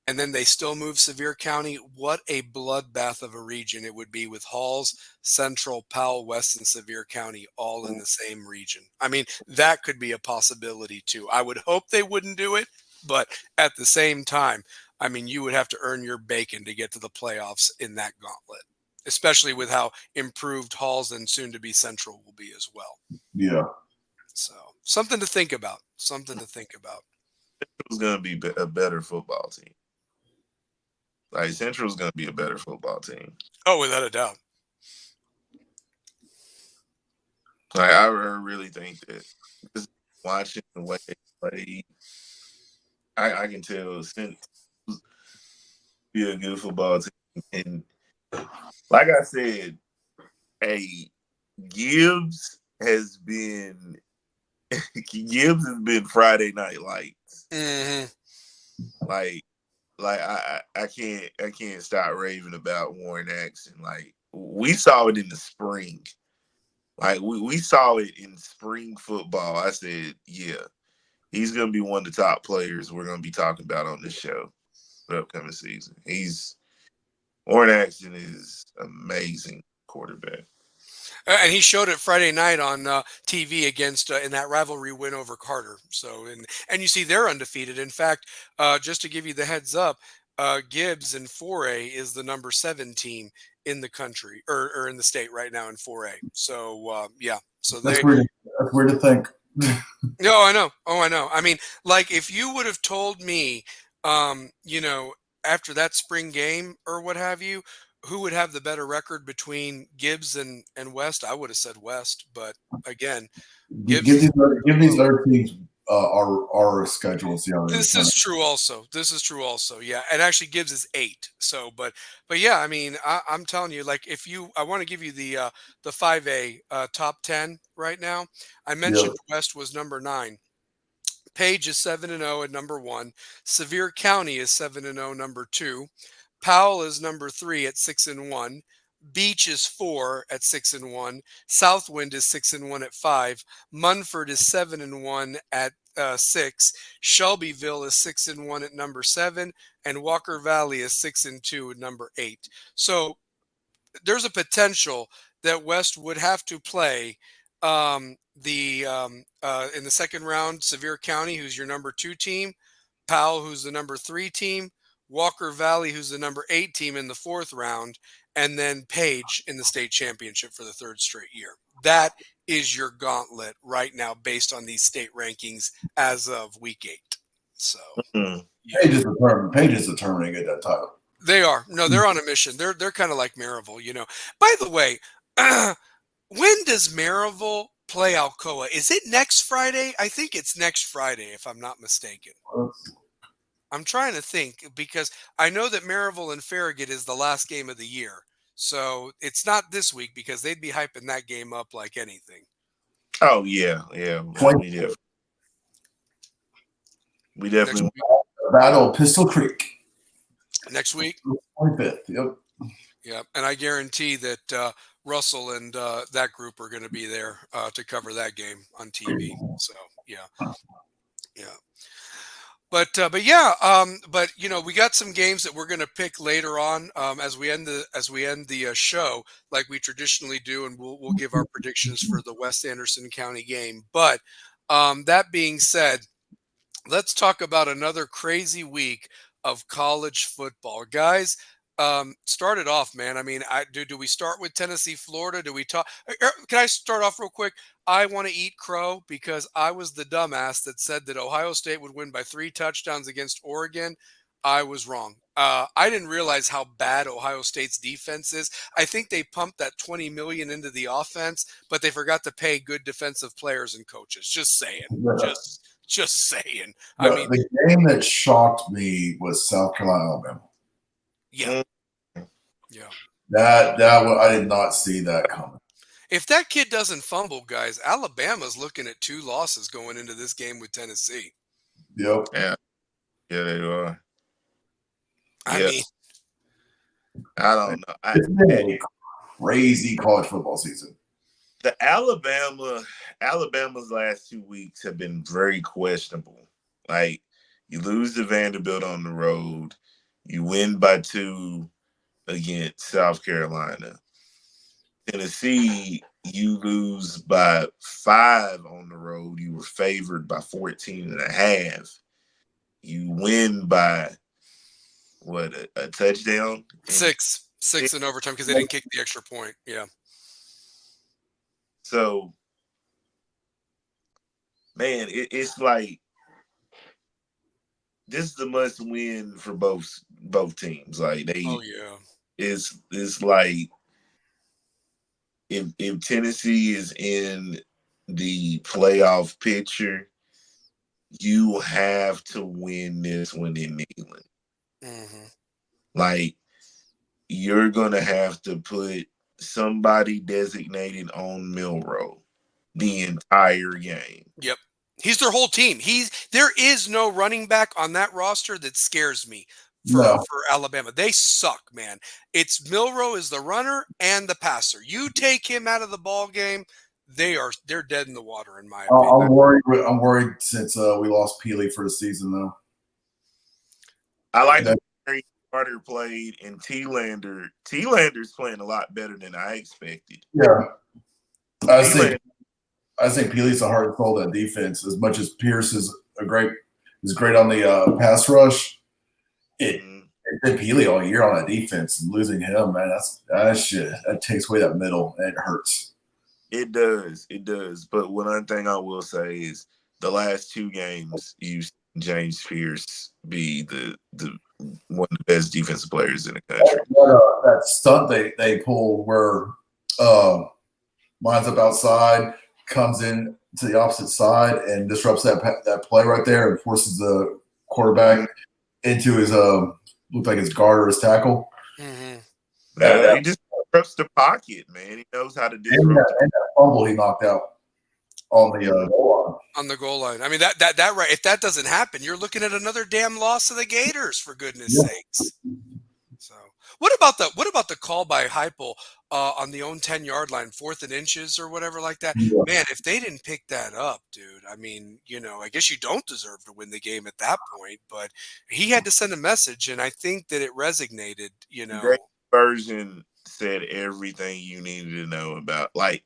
and then they still move Sevier County, what a bloodbath of a region it would be with Halls, Central, Powell, West, and Sevier County all in the same region. I mean, that could be a possibility too. I would hope they wouldn't do it, but at the same time, I mean, you would have to earn your bacon to get to the playoffs in that gauntlet, especially with how improved Halls and soon to be Central will be as well. Yeah. So something to think about. Something to think about. Central's going to be a better football team. Like, Central's going to be a better football team. Oh, without a doubt. Like, I really think that just watching the way they play, I can tell Central be a good football team. And like I said, Gibbs has been Friday Night Lights. Mm-hmm. Like I can't stop raving about Warren Action. Like, we saw it in the spring. Like, we saw it in spring football. I said, yeah, he's gonna be one of the top players we're gonna be talking about on this show for the upcoming season. Warren Action is amazing quarterback. And he showed it Friday night on TV against in that rivalry win over Carter. So and you see they're undefeated. In fact, just to give you the heads up, Gibbs in 4A is the number 7 team in the country or in the state right now in 4A. So yeah, so That's weird. That's weird to think. No, I know. Oh, I know. I mean, like if you would have told me, after that spring game or what have you, who would have the better record between Gibbs and West, I would have said West. But again, Give Gibbs. these other teams our schedule and see how they This is true also. Yeah. And actually Gibbs is 8. So, but yeah, I mean, I'm telling you, like I want to give you the 5A top 10 right now. I mentioned West was number 9. Page is 7-0 at number 1. Sevier County is 7-0, number 2. Powell is number 3 at 6-1. Beach is 4 at 6-1. Southwind is 6-1 at 5. Munford is 7-1 at 6. Shelbyville is 6-1 at number 7, and Walker Valley is 6-2 at number 8. So there's a potential that West would have to play in the second round, Sevier County, who's your number 2 team, Powell, who's the number 3 team, Walker Valley, who's the number 8 team in the 4th round, and then Page in the state championship for the 3rd straight year. That is your gauntlet right now based on these state rankings as of week 8. So Mm-hmm. Yeah. Page is determined to get that title. They are. No, they're on a mission. They're kind of like Maryville, By the way, when does Maryville play Alcoa? Is it next Friday? I think it's next Friday, if I'm not mistaken. I'm trying to think because I know that Maryville and Farragut is the last game of the year. So it's not this week because they'd be hyping that game up like anything. Oh, yeah. We definitely Battle Pistol Creek. Next week? 25th, yep. Yeah, and I guarantee that Russell and that group are going to be there to cover that game on TV. So, yeah. But yeah, but we got some games that we're going to pick later on as we end the show, like we traditionally do, and we'll give our predictions for the West Anderson County game. But that being said, let's talk about another crazy week of college football, guys. Start it off, man. I mean, do we start with Tennessee, Florida? Do we talk? Can I start off real quick? I want to eat crow because I was the dumbass that said that Ohio State would win by 3 touchdowns against Oregon. I was wrong. I didn't realize how bad Ohio State's defense is. I think they pumped that 20 million into the offense, but they forgot to pay good defensive players and coaches. Just saying. Just saying. The game that shocked me was South Carolina, Alabama. Yeah. That I did not see that coming. If that kid doesn't fumble, guys, Alabama's looking at 2 losses going into this game with Tennessee. Yep. Yeah, they are. I mean, I don't know. It's been a crazy college football season. The Alabama's last 2 weeks have been very questionable. Like, you lose to Vanderbilt on the road, you win by 2 against South Carolina. Tennessee, you lose by 5 on the road. You were favored by 14.5. You win by a touchdown? 6 in overtime because they didn't kick the extra point. Yeah. So, man, it's like this is a must win for both teams. Like it's like if Tennessee is in the playoff picture, you have to win this one in England. Mm-hmm. Like, you're gonna have to put somebody designated on Milroe the entire game. Yep. He's their whole team. There is no running back on that roster that scares me for Alabama. They suck, man. It's Milroe is the runner and the passer. You take him out of the ball game, they're dead in the water, in my opinion. I'm worried since we lost Peely for the season, though. I like the way Carter played, and T-Lander's playing a lot better than I expected. Yeah. I think Peely's the heart and soul of that defense. As much as Pierce is great on the pass rush, it's been Peely all year on that defense, and losing him, man, that takes away that middle, and it hurts. It does. But one thing I will say is the last 2 games, you James Pierce be the one of the best defensive players in the country. That stunt they pulled where lines up outside, comes in to the opposite side and disrupts that play right there and forces the quarterback into his looked like his guard or his tackle. Mm-hmm. He just disrupts the pocket, man. He knows how to disrupt. And that fumble he knocked out on the goal line. On the goal line. I mean, that right. If that doesn't happen, you're looking at another damn loss of the Gators, for goodness sakes. So, what about the call by Heupel on the own 10-yard line, 4th and inches or whatever like that? Yeah. Man, if they didn't pick that up, dude, I mean, I guess you don't deserve to win the game at that point. But he had to send a message, and I think that it resonated. That version said everything you needed to know about, like.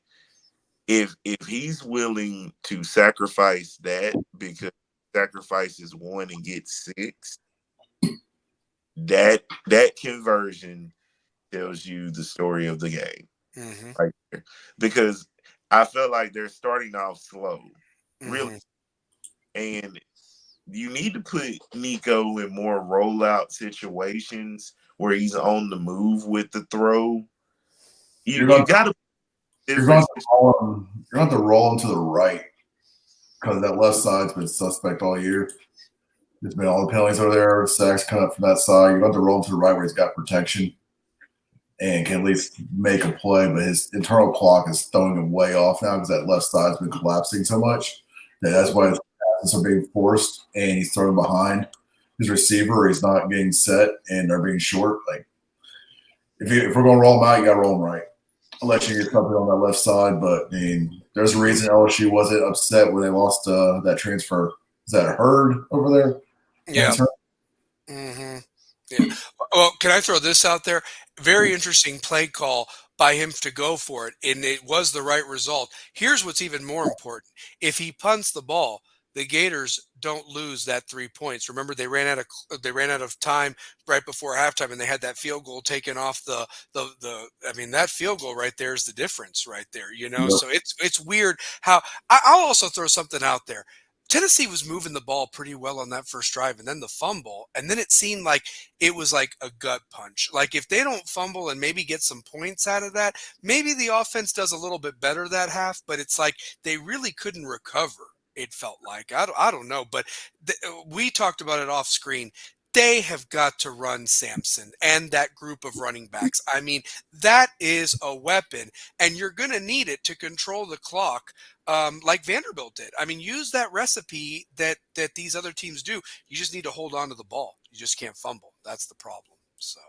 If he's willing to sacrifice that because sacrifices 1 and gets 6, that conversion tells you the story of the game, right there. Because I felt like they're starting off slow, really, and you need to put Nico in more rollout situations where he's on the move with the throw. You got to. You're going to have to roll him to the right because that left side's been suspect all year. There's been all the penalties over there, sacks coming up from that side. You're going to have to roll him to the right where he's got protection and can at least make a play. But his internal clock is throwing him way off now because that left side's been collapsing so much that's why his passes are being forced and he's throwing behind his receiver or he's not getting set and they're being short. Like if we're going to roll him out, you got to roll him right. Unless you get something on that left side, but I mean, there's a reason LSU wasn't upset when they lost that transfer. Is that Hurd over there? Yeah. Mm-hmm. Yeah. Well, can I throw this out there? Very interesting play call by him to go for it, and it was the right result. Here's what's even more important: if he punts the ball, the Gators don't lose that 3 points. Remember, they ran out of time right before halftime, and they had that field goal taken off the. I mean, that field goal right there is the difference right there. Yep. So it's weird how I'll also throw something out there. Tennessee was moving the ball pretty well on that first drive, and then the fumble, and then it seemed like it was like a gut punch. Like if they don't fumble and maybe get some points out of that, maybe the offense does a little bit better that half, but it's like they really couldn't recover. It felt like I don't know, but we talked about it off screen. They have got to run Sampson and that group of running backs. I mean, that is a weapon, and you're going to need it to control the clock, like Vanderbilt did. I mean, use that recipe that these other teams do. You just need to hold on to the ball. You just can't fumble. That's the problem. So,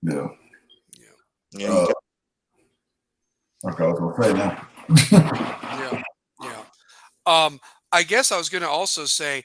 Yeah. yeah, Yeah, Okay, I was gonna say now. yeah, yeah. I guess I was going to also say,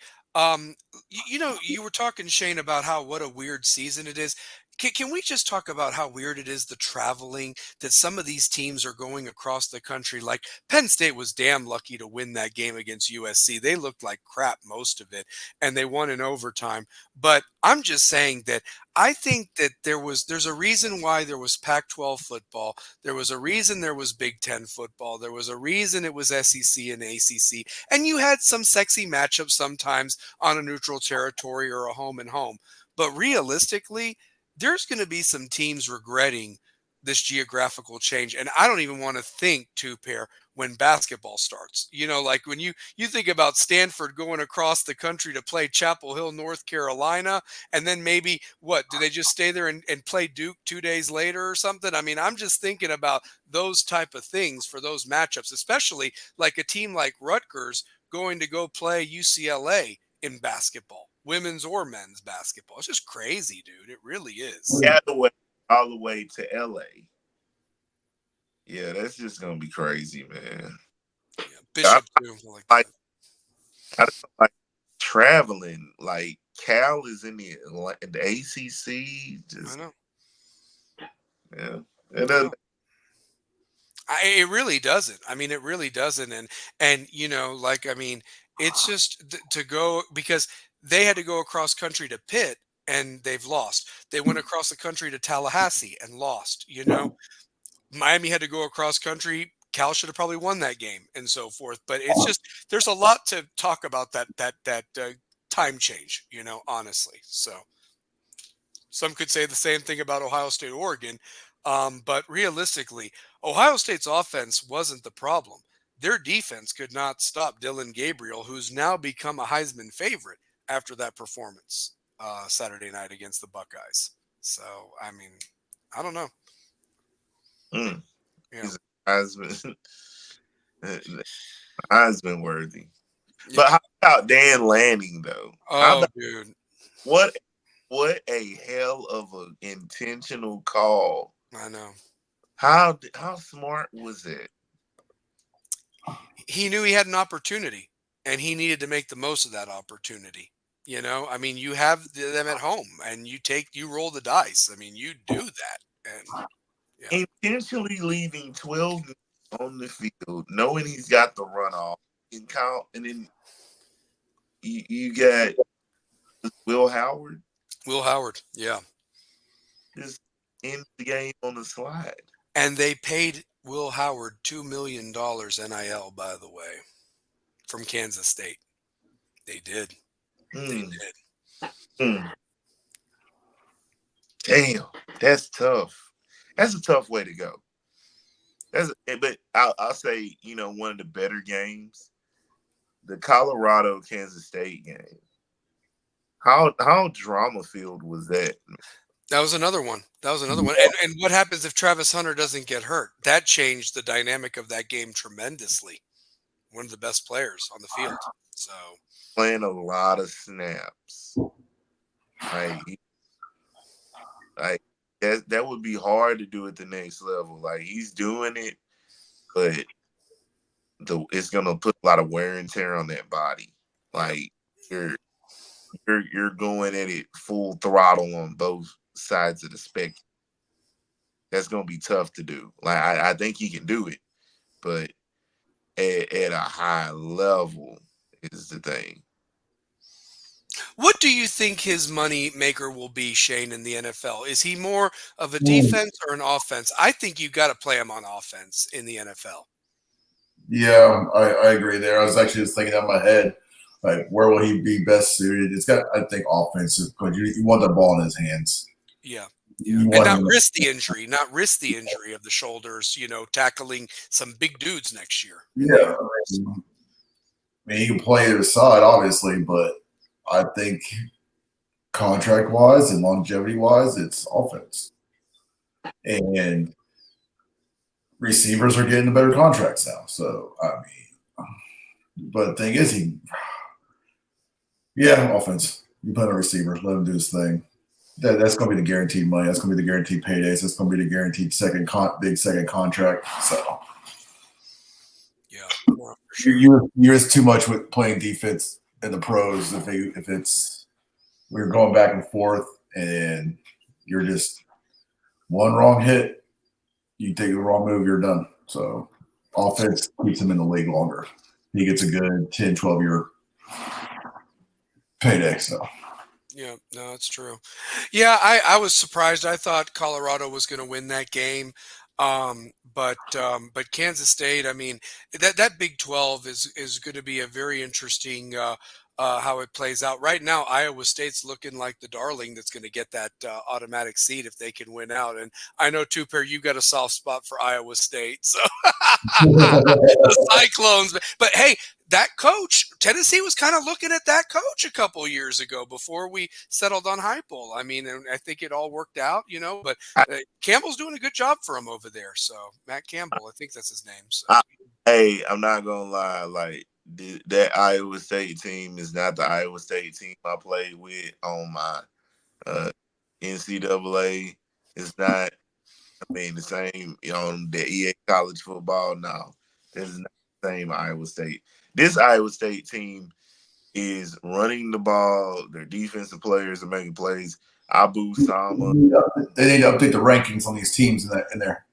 you were talking, Shane, about what a weird season it is. Can we just talk about how weird it is, the traveling that some of these teams are going across the country? Like Penn State was damn lucky to win that game against USC. They looked like crap most of it, and they won in overtime. But I'm just saying that I think that there's a reason why there was Pac-12 football. There was a reason there was Big Ten football. There was a reason it was SEC and ACC. And you had some sexy matchups sometimes on a neutral territory or a home and home. But realistically, there's going to be some teams regretting this geographical change. And I don't even want to think, two pair, when basketball starts. Like when you think about Stanford going across the country to play Chapel Hill, North Carolina, and then maybe do they just stay there and play Duke 2 days later or something? I mean, I'm just thinking about those type of things for those matchups, especially like a team like Rutgers going to go play UCLA in basketball, women's or men's basketball. It's just crazy, dude. It really is. all the way to LA. Yeah, that's just gonna be crazy, man. Yeah, Bishop too, like I that. don't like traveling. Like Cal is in the ACC. I Just know. yeah, I know. It really doesn't. I mean, it really doesn't. And like I mean, it's just to go because they had to go across country to Pitt and they've lost. They went across the country to Tallahassee and lost. Miami had to go across country. Cal should have probably won that game and so forth. But it's just there's a lot to talk about that time change. Honestly. So some could say the same thing about Ohio State, Oregon. But realistically, Ohio State's offense wasn't the problem. Their defense could not stop Dylan Gabriel, who's now become a Heisman favorite after that performance Saturday night against the Buckeyes. So, I mean, I don't know. Yeah. He's Heisman worthy. Yeah. But how about Dan Lanning though? Dude. What a hell of an intentional call. I know. How smart was it? He knew he had an opportunity and he needed to make the most of that opportunity. I mean, you have them at home and you roll the dice. I mean, you do that. And yeah. Intentionally leaving 12 on the field, knowing he's got the runoff and count, and then you got Will Howard. Will Howard, yeah. Just end the game on the slide. And they paid Will Howard $2 million NIL, by the way, from Kansas State. They did. They did. Damn, that's tough. That's a tough way to go. But I'll say, one of the better games, the Colorado Kansas State game. How drama filled was that? That was another one. And what happens if Travis Hunter doesn't get hurt? That changed the dynamic of that game tremendously. One of the best players on the field. So playing a lot of snaps. Like that would be hard to do at the next level. Like he's doing it, but it's gonna put a lot of wear and tear on that body. Like you're you're going at it full throttle on both sides of the spectrum. That's gonna be tough to do. Like I think he can do it, but at a high level is the thing. What do you think his money maker will be, Shane, in the NFL? Is he more of a defense or an offense? I think you got to play him on offense in the NFL. Yeah, I agree there. I was actually just thinking out in my head, like, where will he be best suited? It's got, I think, offensive, because you want the ball in his hands. Yeah. Yeah. You And want not him risk the injury, not risk the injury of the shoulders, tackling some big dudes next year. yeah. I mean, he can play either side, obviously, but I think contract-wise and longevity-wise, it's offense. And receivers are getting the better contracts now. So, I mean, but the thing is, offense. You put him a receiver, let him do his thing. That's going to be the guaranteed money. That's going to be the guaranteed paydays. That's going to be the guaranteed big second contract. So, yeah, for sure. you risk too much with playing defense in the pros if it's we're going back and forth and you're just one wrong hit, you take the wrong move, you're done. So offense keeps him in the league longer. He gets a good 10, 12-year payday. So Yeah, no, it's true. Yeah, I was surprised. I thought Colorado was going to win that game. But Kansas State, I mean, that Big 12 is going to be a very interesting how it plays out. Right now, Iowa State's looking like the darling that's going to get that automatic seed if they can win out. And I know, Two-Pair, you got a soft spot for Iowa State, so the Cyclones. But hey, that coach, Tennessee was kind of looking at that coach a couple years ago before we settled on Heupel. I mean, and I think it all worked out, but Campbell's doing a good job for him over there. So Matt Campbell, I think that's his name. So. Hey, I'm not gonna lie. Like that Iowa State team is not the Iowa State team I played with on my NCAA. It's not. I mean, the same on the EA college football. No, this is not the same Iowa State. This Iowa State team is running the ball. Their defensive players are making plays. Abu Sama. They need to update the rankings on these teams in there.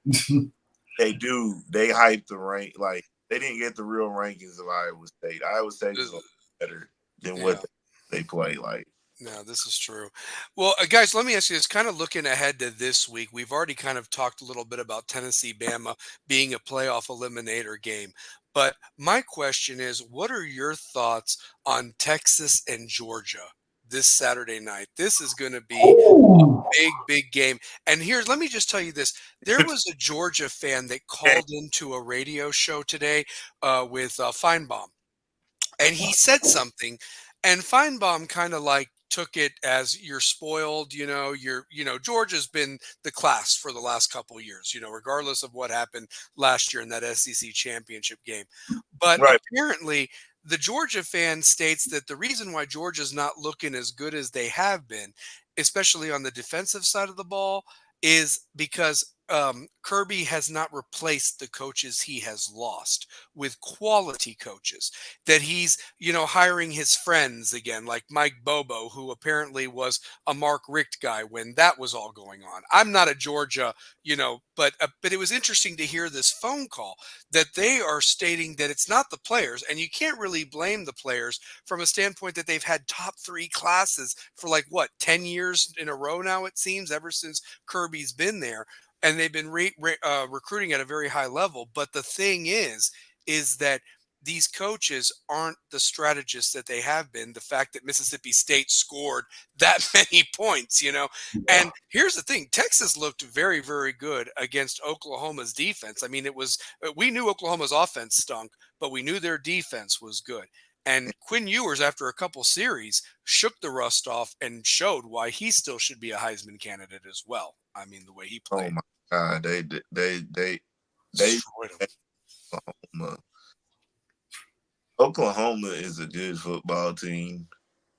They do. They hype the rank. Like, they didn't get the real rankings of Iowa State. Iowa State is better than what they play like. No, this is true. Well, guys, let me ask you this. Kind of looking ahead to this week, we've already kind of talked a little bit about Tennessee Bama being a playoff eliminator game. But my question is, what are your thoughts on Texas and Georgia this Saturday night? This is going to be a big game. And let me just tell you this. There was a Georgia fan that called into a radio show today with Feinbaum. And he said something, and Feinbaum kind of like took it as you're spoiled, Georgia's been the class for the last couple of years, regardless of what happened last year in that SEC championship game. But apparently the Georgia fan states that the reason why Georgia's not looking as good as they have been, especially on the defensive side of the ball, is because Kirby has not replaced the coaches he has lost with quality coaches, that he's, hiring his friends again, like Mike Bobo, who apparently was a Mark Richt guy when that was all going on. I'm not a Georgia, but it was interesting to hear this phone call that they are stating that it's not the players, and you can't really blame the players from a standpoint that they've had top 3 classes for 10 years in a row now, it seems, ever since Kirby's been there. And they've been recruiting at a very high level. But the thing is that these coaches aren't the strategists that they have been. The fact that Mississippi State scored that many points, And here's the thing. Texas looked very, very good against Oklahoma's defense. I mean, we knew Oklahoma's offense stunk, but we knew their defense was good. And Quinn Ewers, after a couple series, shook the rust off and showed why he still should be a Heisman candidate as well. I mean, the way he played. Oh my God, they destroyed him. Oklahoma. Oklahoma is a good football team,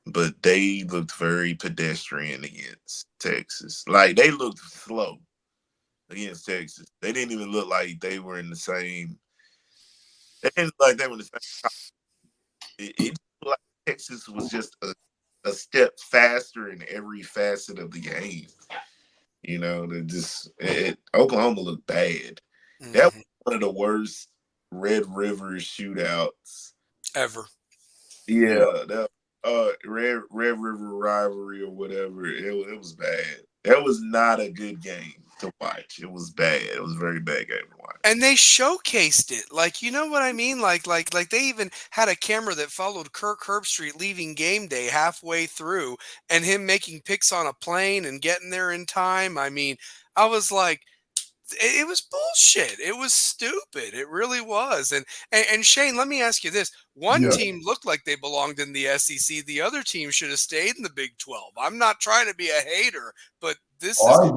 but they looked very pedestrian against Texas. Like, they looked slow against Texas. They didn't even look like they were in the same They didn't look like they were the same time. It like Texas was just a step faster in every facet of the game. You know, Oklahoma looked bad. That was one of the worst Red River shootouts ever. Yeah, that Red River rivalry or whatever. It was bad. That was not a good game to watch. It was bad. It was a very bad game to watch. And they showcased it. Like, you know what I mean? Like they even had a camera that followed Kirk Herbstreit leaving game day halfway through and him making picks on a plane and getting there in time. I mean, I was like, it was bullshit. It was stupid. It really was. And Shane, let me ask you this. One team looked like they belonged in the SEC. The other team should have stayed in the Big 12. I'm not trying to be a hater, but this is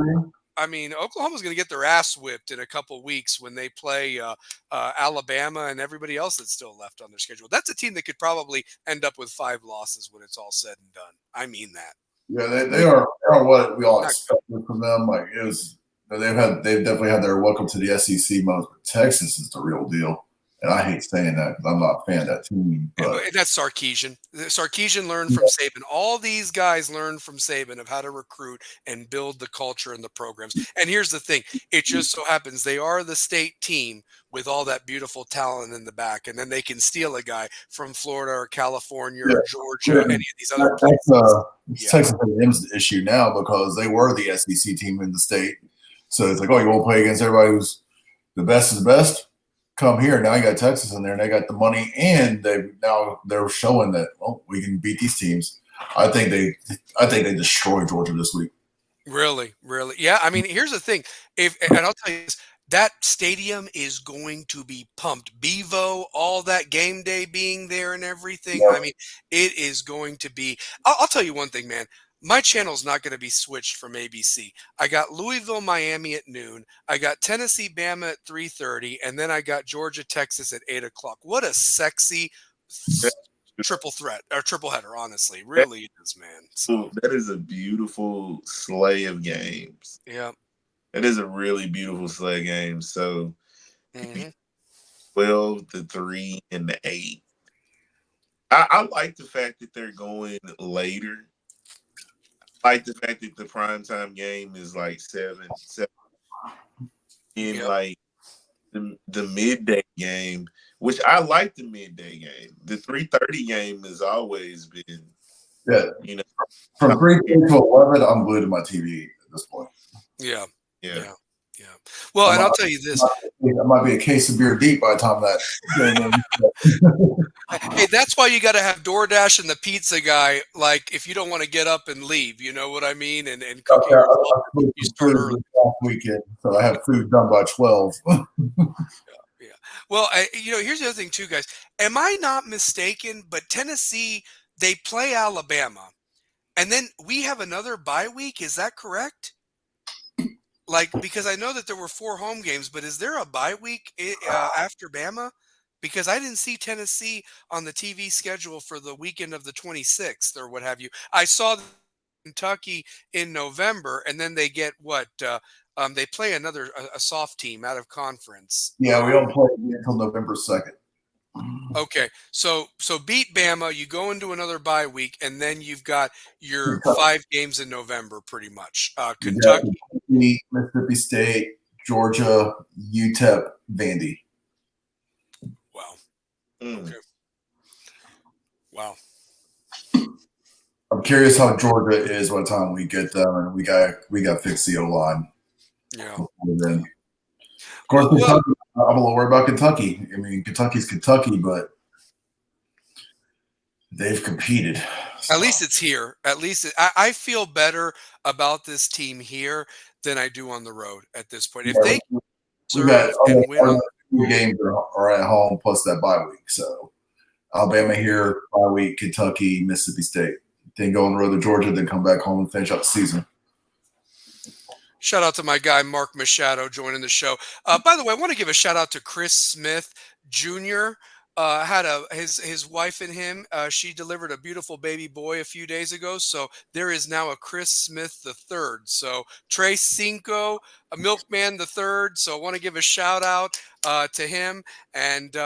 I mean, Oklahoma's going to get their ass whipped in a couple weeks when they play Alabama and everybody else that's still left on their schedule. That's a team that could probably end up with 5 losses when it's all said and done. I mean that. Yeah, they are what we all expected from them. Like it was, they've definitely had their welcome to the SEC moments. But Texas is the real deal, and I hate saying that because I'm not a fan of that team. But and that's Sarkisian. Sarkisian learned from Saban. All these guys learned from Saban of how to recruit and build the culture and the programs. And here's the thing. It just so happens they are the state team with all that beautiful talent in the back. And then they can steal a guy from Florida or California or Georgia, any of these other places. Texas A&M's issue now because they were the SEC team in the state. So it's like, oh, you won't play against everybody who's the best is the best? Come here. Now you got Texas in there and they got the money and they're showing that, well, we can beat these teams. I think they destroyed Georgia this week. Really? Yeah. I mean, here's the thing. And I'll tell you this, that stadium is going to be pumped. Bevo, all that game day being there and everything. Yeah. I mean, it is going to be. I'll tell you one thing, man. My channel's not going to be switched from ABC. I got Louisville, Miami at noon. I got Tennessee, Bama at 3:30, and then I got Georgia, Texas at 8 o'clock. What a sexy triple threat or triple header, honestly. Really it is, man. So that is a beautiful sleigh of games. Yeah. It is a really beautiful sleigh of games. So 12, the 3, and the 8. I like the fact that they're going later. I like the fact that the primetime game is like 7. In like the midday game, which I like the midday game. The 3:30 game has always been, you know, from 3 to 11. I'm glued to my TV at this point. Yeah. Well, and I'll tell you this: I might be a case of beer deep by the time that. Hey, that's why you got to have DoorDash and the pizza guy. Like, if you don't want to get up and leave, you know what I mean, and cooking. You start early last weekend, so I have food done by 12. Yeah. Well, here's the other thing too, guys. Am I not mistaken? But Tennessee, they play Alabama, and then we have another bye week. Is that correct? Like, because I know that there were 4 home games, but is there a bye week after Bama? Because I didn't see Tennessee on the TV schedule for the weekend of the 26th or what have you. I saw Kentucky in November, and then they get they play a soft team out of conference. Yeah, we don't play until November 2nd. Okay, so beat Bama, you go into another bye week, and then you've got your 5 games in November, pretty much. Kentucky, Mississippi State, Georgia, UTEP, Vandy. Wow. Okay. Wow. I'm curious how Georgia is by the time we get them, and we got fixed the O-line. Yeah. Then. Of course, Kentucky, I'm a little worried about Kentucky. I mean, Kentucky's Kentucky, but they've competed. So. At least it's here. At least I feel better about this team here than I do on the road at this point. If they serve and win, 2 games are at home plus that bye week. So Alabama here, bye week, Kentucky, Mississippi State. Then go on the road to Georgia, then come back home and finish up the season. Shout out to my guy, Mark Machado, joining the show. By the way, I want to give a shout out to Chris Smith Jr. had his wife and him. She delivered a beautiful baby boy a few days ago. So there is now a Chris Smith the third. So Trey Cinco, a milkman the third. So I want to give a shout out to him. And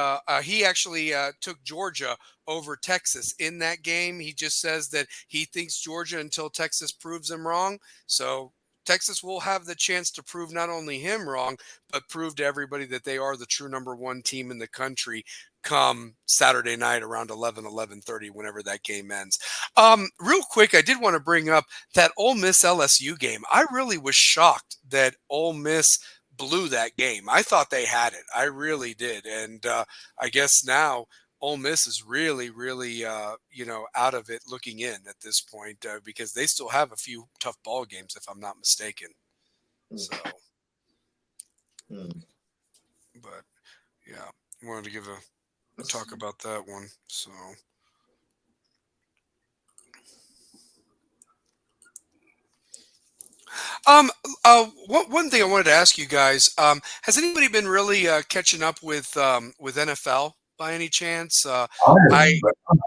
he actually took Georgia over Texas in that game. He just says that he thinks Georgia until Texas proves him wrong. So Texas will have the chance to prove not only him wrong, but prove to everybody that they are the true number one team in the country come Saturday night around 11:30, whenever that game ends. Real quick, I did want to bring up that Ole Miss LSU game. I really was shocked that Ole Miss blew that game. I thought they had it. I really did. And I guess now Ole Miss is really, really, out of it looking in at this point because they still have a few tough ball games, if I'm not mistaken. So, but yeah, wanted to give a talk about that one. So, one thing I wanted to ask you guys: has anybody been really catching up with NFL by any chance? I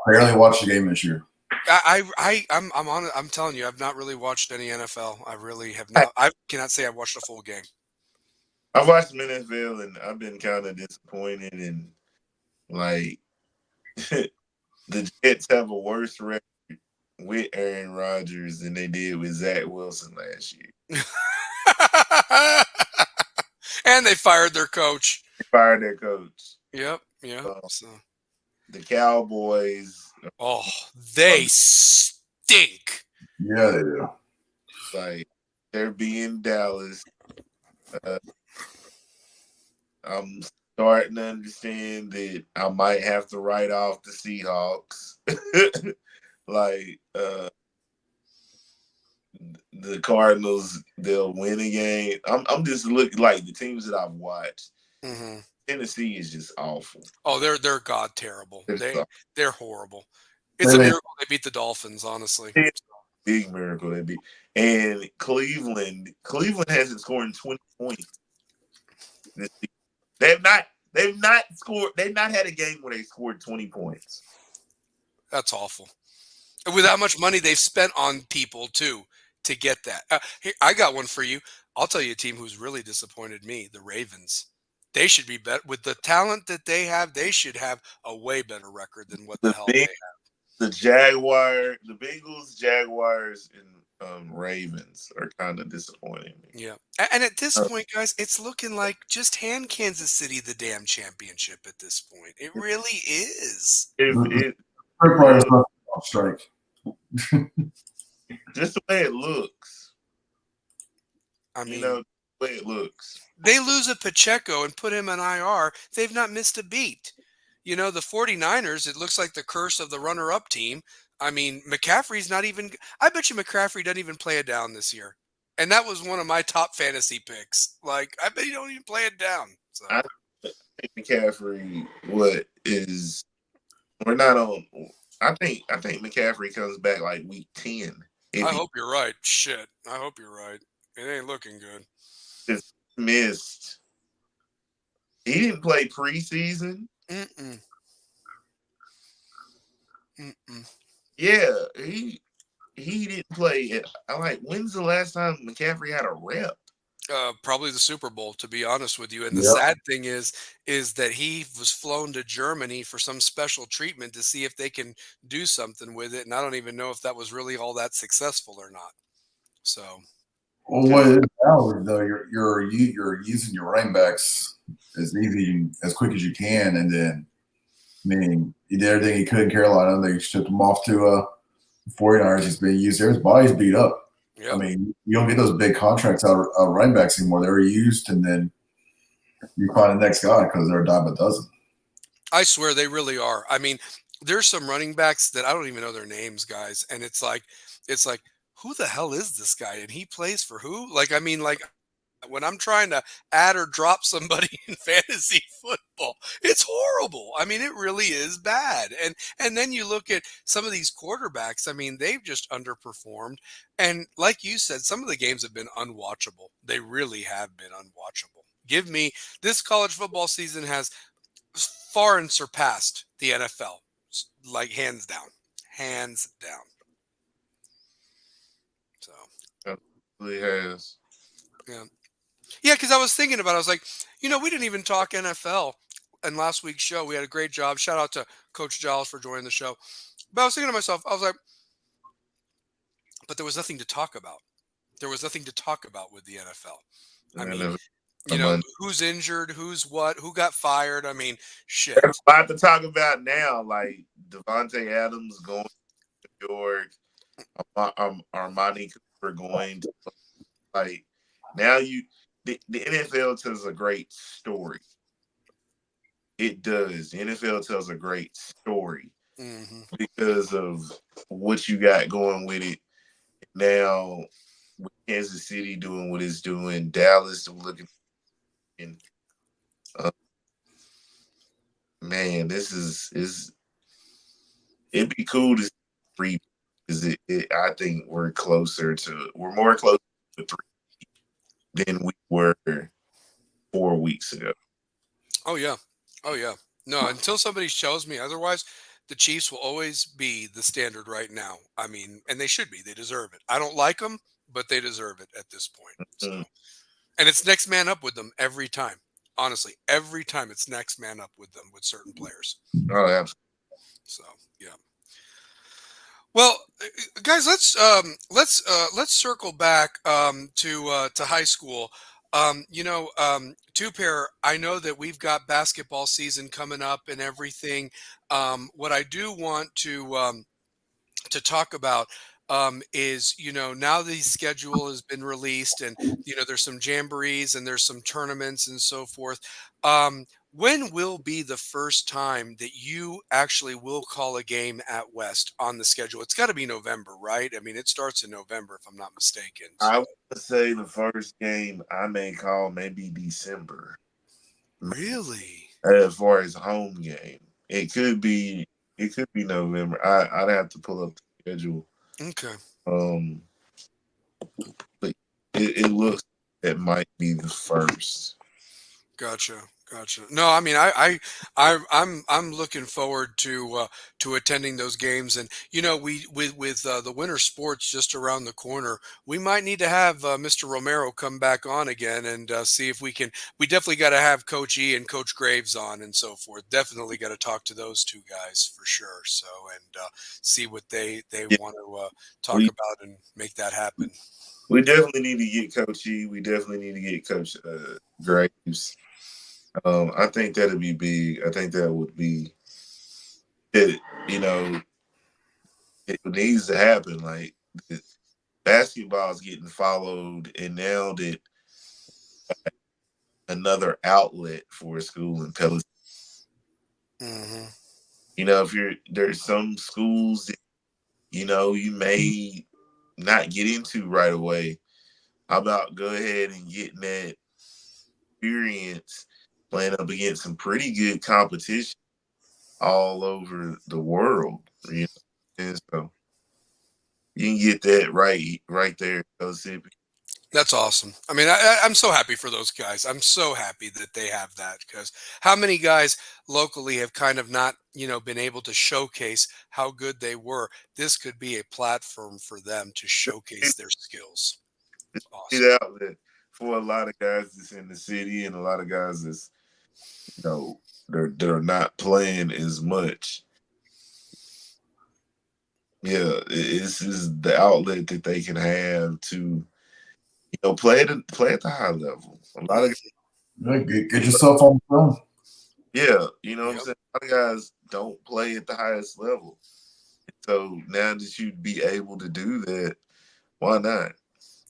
barely watched the game this year. I'm telling you, I've not really watched any NFL. I really have not. I cannot say I've watched a full game. I've watched some NFL and I've been kind of disappointed in like the Jets have a worse record with Aaron Rodgers than they did with Zach Wilson last year. And they fired their coach. They fired their coach. Yep. Yeah. So. The Cowboys. Oh, they stink. Yeah, they do. Like they're being Dallas. I'm starting to understand that I might have to write off the Seahawks. Like the Cardinals, they'll win a game. I'm just looking like the teams that I've watched. Mm-hmm. Tennessee is just awful. Oh, they're god terrible. They're horrible. It's Really? a miracle they beat the Dolphins, honestly. Big miracle they beat. And Cleveland hasn't scored 20 points this season. They've not had a game where they scored 20 points. That's awful. With how much money they've spent on people too to get that. Here, I got one for you. I'll tell you a team who's really disappointed me, the Ravens. They should be better with the talent that they have. They should have a way better record than what the hell they have. The Bengals, Jaguars, and Ravens are kind of disappointing me. Yeah, and at this point, guys, it's looking like just hand Kansas City the damn championship at this point. It really is. Strike. Just the way it looks. I mean, the way it looks. They lose a Pacheco and put him on IR. They've not missed a beat. The 49ers, it looks like the curse of the runner-up team. I mean, McCaffrey's not even – I bet you McCaffrey doesn't even play it down this year. And that was one of my top fantasy picks. Like, I bet he don't even play it down. So. I think McCaffrey we're not on – I think McCaffrey comes back like week 10. I hope you're right. Shit. I hope you're right. It ain't looking good. Just missed. He didn't play preseason. Mm-mm. Yeah, he didn't play it. I'm like, when's the last time McCaffrey had a rep? Probably the Super Bowl, to be honest with you. And the sad thing is that he was flown to Germany for some special treatment to see if they can do something with it. And I don't even know if that was really all that successful or not. So, well, what it is now is though you're using your running backs as quick as you can, and then I mean he did everything he could in Carolina. They shipped him off to 49ers. He's being used there. His body's beat up. Yep. I mean, you don't get those big contracts out of running backs anymore. They're used, and then you find the next guy because they're a dime a dozen. I swear they really are. I mean, there's some running backs that I don't even know their names, guys, and it's like, who the hell is this guy? And he plays for who? Like, I mean, like when I'm trying to add or drop somebody in fantasy football, it's horrible. I mean, it really is bad. And then you look at some of these quarterbacks. I mean, they've just underperformed. And like you said, some of the games have been unwatchable. They really have been unwatchable. Give me this college football season has far and surpassed the NFL, like hands down. So It really has. yeah, because I was thinking about it. I was like, we didn't even talk NFL in last week's show. We had a great job. Shout out to Coach Giles for joining the show. But I was thinking to myself, I was like, but there was nothing to talk about. There was nothing to talk about with the NFL. I mean, who's injured, who's what, who got fired. I mean, shit. There's a lot to talk about now, like Devontae Adams going to New York, Armani Cooper going to, like, now the NFL tells a great story. It does. The NFL tells a great story because of what you got going with it. Now, with Kansas City doing what it's doing, Dallas looking, and man, this is it'd be cool to see because I think we're more closer to 3 than we were 4 weeks ago. Oh yeah. No, until somebody shows me otherwise, the Chiefs will always be the standard right now. I mean, and they should be. They deserve it. I don't like them, but they deserve it at this point. So, and it's next man up with them every time. Honestly, every time it's next man up with them with certain players. Oh, absolutely. So, yeah. Well, guys, let's circle back to high school. Two pair. I know that we've got basketball season coming up and everything. What I do want to talk about is, now the schedule has been released and, there's some jamborees and there's some tournaments and so forth. When will be the first time that you actually will call a game at West on the schedule? It's got to be November, right? I mean, it starts in November, if I'm not mistaken. So. I would say the first game I may call maybe December. Really? As far as home game, it could be November. I'd have to pull up the schedule. Okay. But it looks it might be the first. Gotcha. No, I mean, I'm looking forward to attending those games, and we with the winter sports just around the corner, we might need to have Mr. Romero come back on again and see if we can. We definitely got to have Coach E and Coach Graves on and so forth. Definitely got to talk to those two guys for sure. So and see what they want to talk about and make that happen. We definitely need to get Coach E. We definitely need to get Coach Graves. I think that'd be big. I think that would be it. It needs to happen. Like basketball is getting followed, and now that another outlet for a school in Peloton. If there's some schools that you may not get into right away. How about go ahead and getting that experience playing up against some pretty good competition all over the world, and so you can get that right there in Mississippi. That's awesome. I mean, I'm so happy for those guys. I'm so happy that they have that because how many guys locally have kind of not, been able to showcase how good they were. This could be a platform for them to showcase their skills. It's awesome. An outlet for a lot of guys that's in the city and a lot of guys that's, they're not playing as much. Yeah, this is the outlet that they can have to, play at the high level. A lot of get yourself on the phone. Yeah, what I'm saying? A lot of guys don't play at the highest level. So now that you'd be able to do that, why not?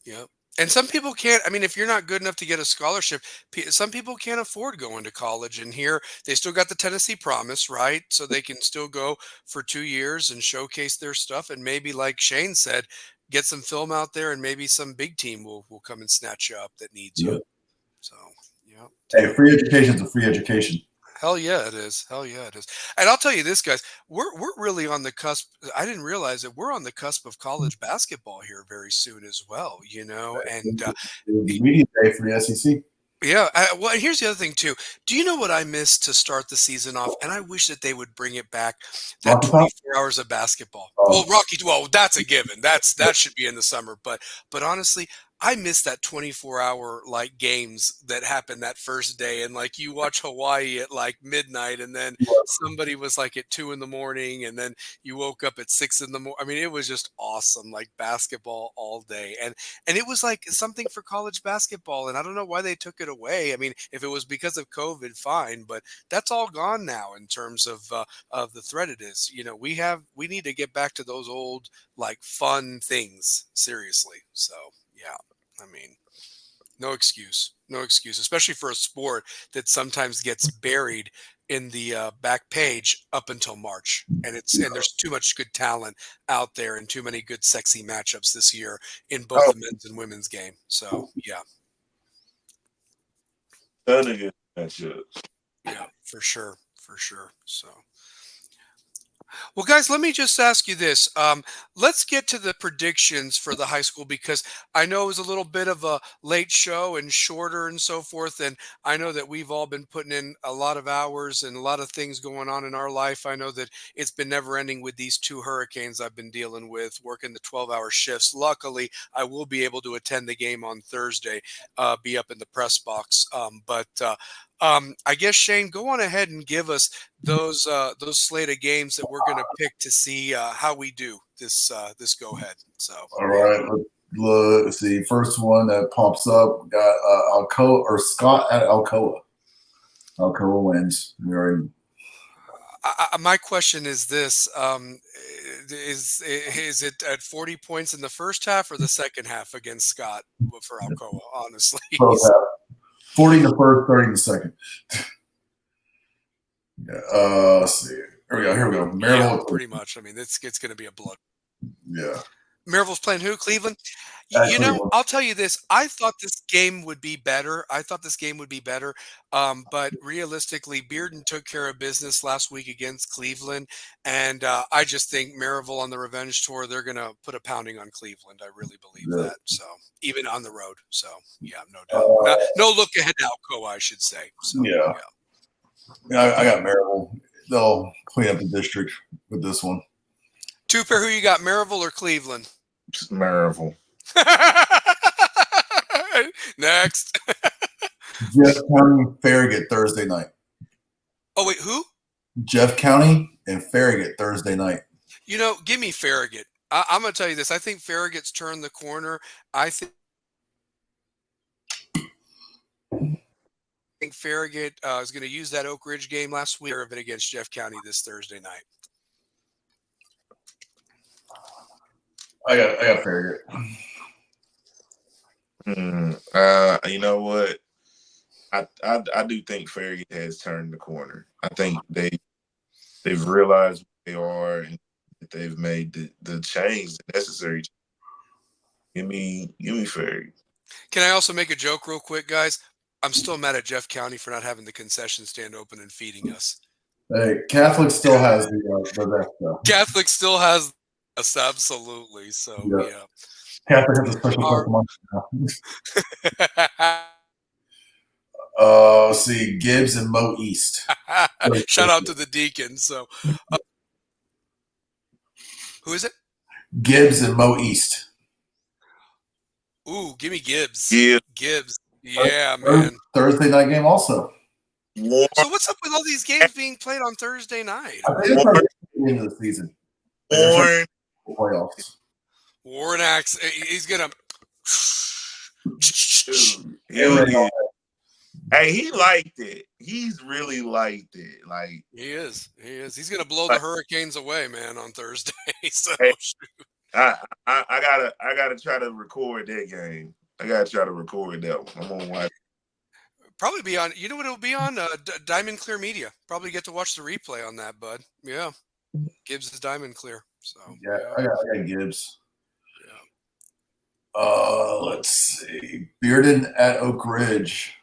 Yep. And some people can't. I mean, if you're not good enough to get a scholarship, some people can't afford going to college. And here they still got the Tennessee Promise, right? So they can still go for 2 years and showcase their stuff. And maybe, like Shane said, get some film out there, and maybe some big team will come and snatch you up that needs you. So, yeah. Hey, free education is a free education. Hell yeah, it is. And I'll tell you this, guys, we're really on the cusp. I didn't realize that we're on the cusp of college basketball here very soon as well, and media day for the SEC. Yeah. Well, and here's the other thing too. Do you know what I miss to start the season off? And I wish that they would bring it back. That Rocky Top? 24 hours of basketball. Well, Oh, Rocky. Well, that's a given. That should be in the summer. But honestly, I miss that 24-hour like games that happened that first day, and like you watch Hawaii at like midnight, and then somebody was like at 2 in the morning, and then you woke up at 6 in the morning. I mean, it was just awesome, like basketball all day, and it was like something for college basketball, and I don't know why they took it away. I mean, if it was because of COVID, fine, but that's all gone now in terms of the threat it is. We need to get back to those old like fun things seriously. So yeah, I mean, no excuse, especially for a sport that sometimes gets buried in the back page up until March, and there's too much good talent out there and too many good sexy matchups this year in both Oh, the men's and women's game. So yeah, ton of good matchups. yeah, for sure, for sure. So. Well, guys, let me just ask you this. Let's get to the predictions for the high school because I know it was a little bit of a late show and shorter and so forth. And I know that we've all been putting in a lot of hours and a lot of things going on in our life. I know that it's been never ending with these two hurricanes I've been dealing with, working the 12-hour shifts. Luckily, I will be able to attend the game on Thursday, be up in the press box. I guess, Shane, go on ahead and give us those slate of games that we're going to pick to see how we do this go ahead. So all right. Let's see. First one that pops up got Alcoa or Scott at Alcoa. Alcoa wins. We already. my question is this: is it at 40 points in the first half or the second half against Scott for Alcoa? Honestly, Both have 40 in the first, 30 in the second. Yeah. Let's see. Here we go. Here we go. yeah, Maryville. pretty much. I mean, it's going to be a blood. Yeah. Maryville's playing who? Cleveland. Actually, I'll tell you this. I thought this game would be better. But realistically, Bearden took care of business last week against Cleveland, and I just think Maryville on the revenge tour, they're going to put a pounding on Cleveland. I really believe yeah. that. So even on the road. So yeah, no doubt. No look ahead to Alcoa, I should say. So Yeah. I got Maryville. They'll clean up the district with this one. Two pair. Who you got, Maryville or Cleveland? Maryville. Next. Jeff County, Farragut Thursday night. Oh wait, who? Jeff County and Farragut Thursday night. Give me Farragut. I'm going to tell you this. I think Farragut's turned the corner. I think Farragut is going to use that Oak Ridge game last week of it against Jeff County this Thursday night. I got Farragut. You know what? I do think Farragut has turned the corner. I think they've realized what they are and that they've made the change, the necessary. Give me Farragut. Can I also make a joke real quick, guys? I'm still mad at Jeff County for not having the concession stand open and feeding us. Hey, Catholic still has the best though. Catholic still has us, absolutely. So yeah. Catholic has a special Pokemon now. Let's see, Gibbs and Mo East. Shout out to the Deacons. So, who is it? Gibbs and Mo East. Ooh, give me Gibbs. Yeah. Gibbs. Yeah, man. Thursday night game also. So what's up with all these games being played on Thursday night? I think it's the end of the season. Playoffs. Warren Axe, he's gonna. Hey, he liked it. He's really liked it. Like he is. He's gonna blow the Hurricanes away, man, on Thursday. So hey, I gotta try to record that game. I gotta try to record that one. I'm gonna watch. Probably be on. You know what it'll be on? Diamond Clear Media. Probably get to watch the replay on that, bud. Yeah, Gibbs is Diamond Clear. So yeah. I got Gibbs. Let's see. Bearden at Oak Ridge.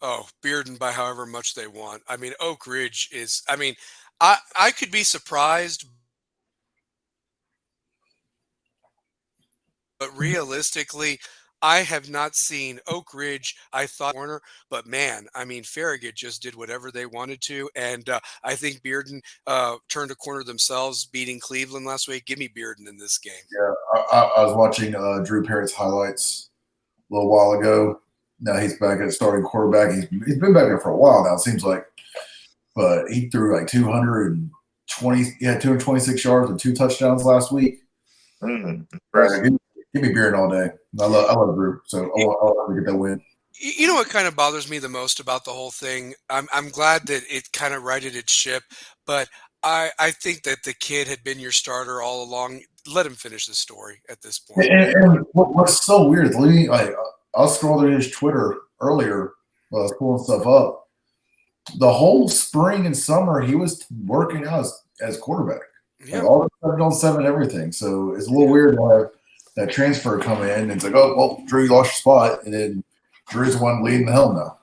Oh, Bearden by however much they want. I mean, Oak Ridge is. I mean, I could be surprised, but realistically, I have not seen Oak Ridge. I thought corner, but man, I mean, Farragut just did whatever they wanted to, and I think Bearden turned a corner themselves, beating Cleveland last week. Give me Bearden in this game. Yeah, I was watching Drew Parrott's highlights a little while ago. Now he's back at starting quarterback. He's been back there for a while now, it seems like. But he threw like 220, he had 226 yards and 2 touchdowns last week. Give me Bearden all day. I love Drew, so I'll get that win. You know what kind of bothers me the most about the whole thing? I'm glad that it kind of righted its ship, but I think that the kid had been your starter all along. Let him finish the story at this point. And what's so weird is I was scrolling his Twitter earlier while I was pulling stuff up. The whole spring and summer he was working out as quarterback. Yeah. Like all the 7-on-7 everything. So it's a little weird to have that transfer come in and it's like, oh well, Drew, you lost your spot, and then Drew's the one leading the helm now.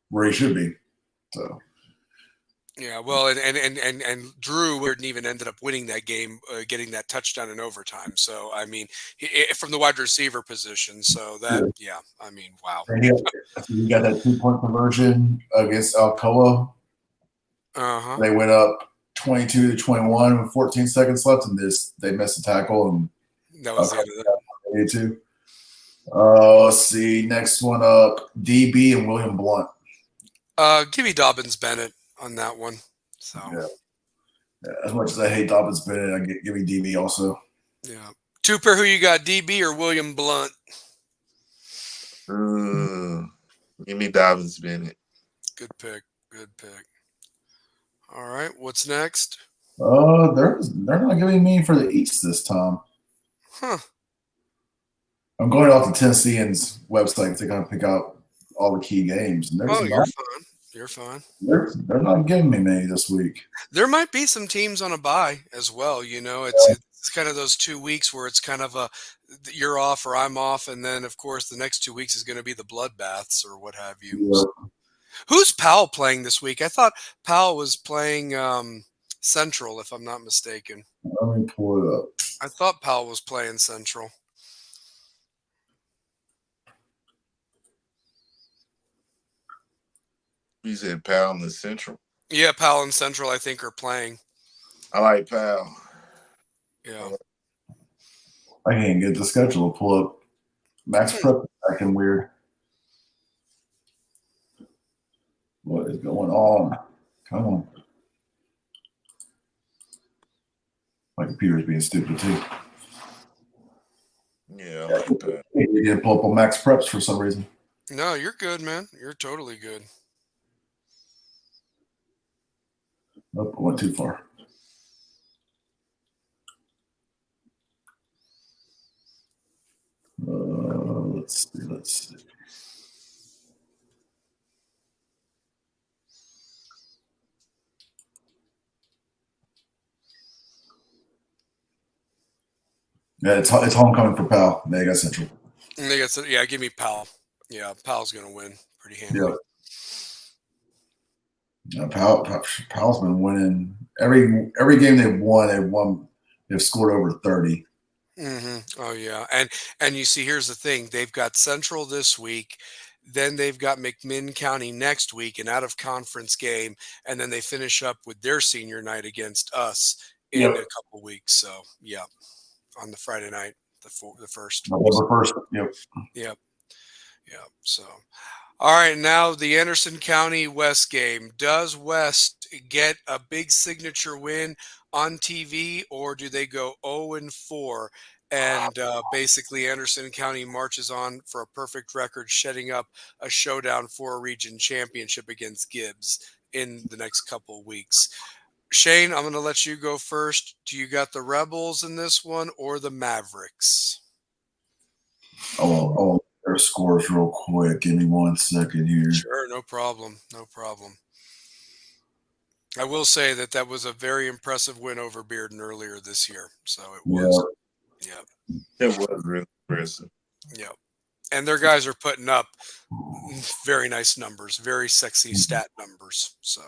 Where he should be. So yeah, well, and Drew didn't even ended up winning that game, getting that touchdown in overtime. So I mean, from the wide receiver position. So that, yeah, I mean, wow. And he got that 2-point conversion against Alcoa. They went up 22-21 with 14 seconds left, and they missed a tackle, and that was the end of that. Let's see. Next one up, DB and William Blunt. Give me Dobbins Bennett on that one. So yeah, as much as I hate Dobbins Bennett, give me DB also. Yeah. Tooper, who you got, DB or William Blunt? Give me Dobbins Bennett. Good pick. Good pick. All right. What's next? They're not giving me for the East this time. Huh. I'm going off the Tennesseans website to kind of pick out all the key games. And you're fine. You're fine. They're not giving me many this week. There might be some teams on a bye as well. You know, it's kind of those 2 weeks where it's kind of a you're off or I'm off, and then of course the next 2 weeks is going to be the bloodbaths or what have you. Yeah. So, who's Powell playing this week? I thought Powell was playing Central, if I'm not mistaken. Let me pull it up. I thought Powell was playing Central. You said Powell and Central? Yeah, Powell and Central, I think, are playing. I like Powell. Yeah. I can't get the schedule to pull up. Max Prep is acting weird. What is going on? Come on. My computer's being stupid too. Yeah, I like that. You didn't pull up on Max Preps for some reason. No, you're good, man. You're totally good. Nope, I went too far. Let's see. Yeah, it's homecoming for Powell. They got Central. Yeah, give me Powell. Yeah, Powell's going to win pretty handily. Yeah, Powell's been winning every game they've won. They've scored over 30. Mm-hmm. Oh yeah, and you see, here's the thing: they've got Central this week, then they've got McMinn County next week, an out of conference game, and then they finish up with their senior night against us in a couple weeks. So yeah, on the Friday night, the first. November 1st. Yep. So. All right, now the Anderson County West game. Does West get a big signature win on TV, or do they go 0-4 and basically Anderson County marches on for a perfect record, shedding up a showdown for a region championship against Gibbs in the next couple of weeks? Shane, I'm going to let you go first. Do you got the Rebels in this one or the Mavericks? Oh, their scores real quick. Give me 1 second here. Sure, no problem. I will say that was a very impressive win over Bearden earlier this year. So it was. Yeah. It was really impressive. Yeah. And their guys are putting up very nice numbers, very sexy stat numbers. So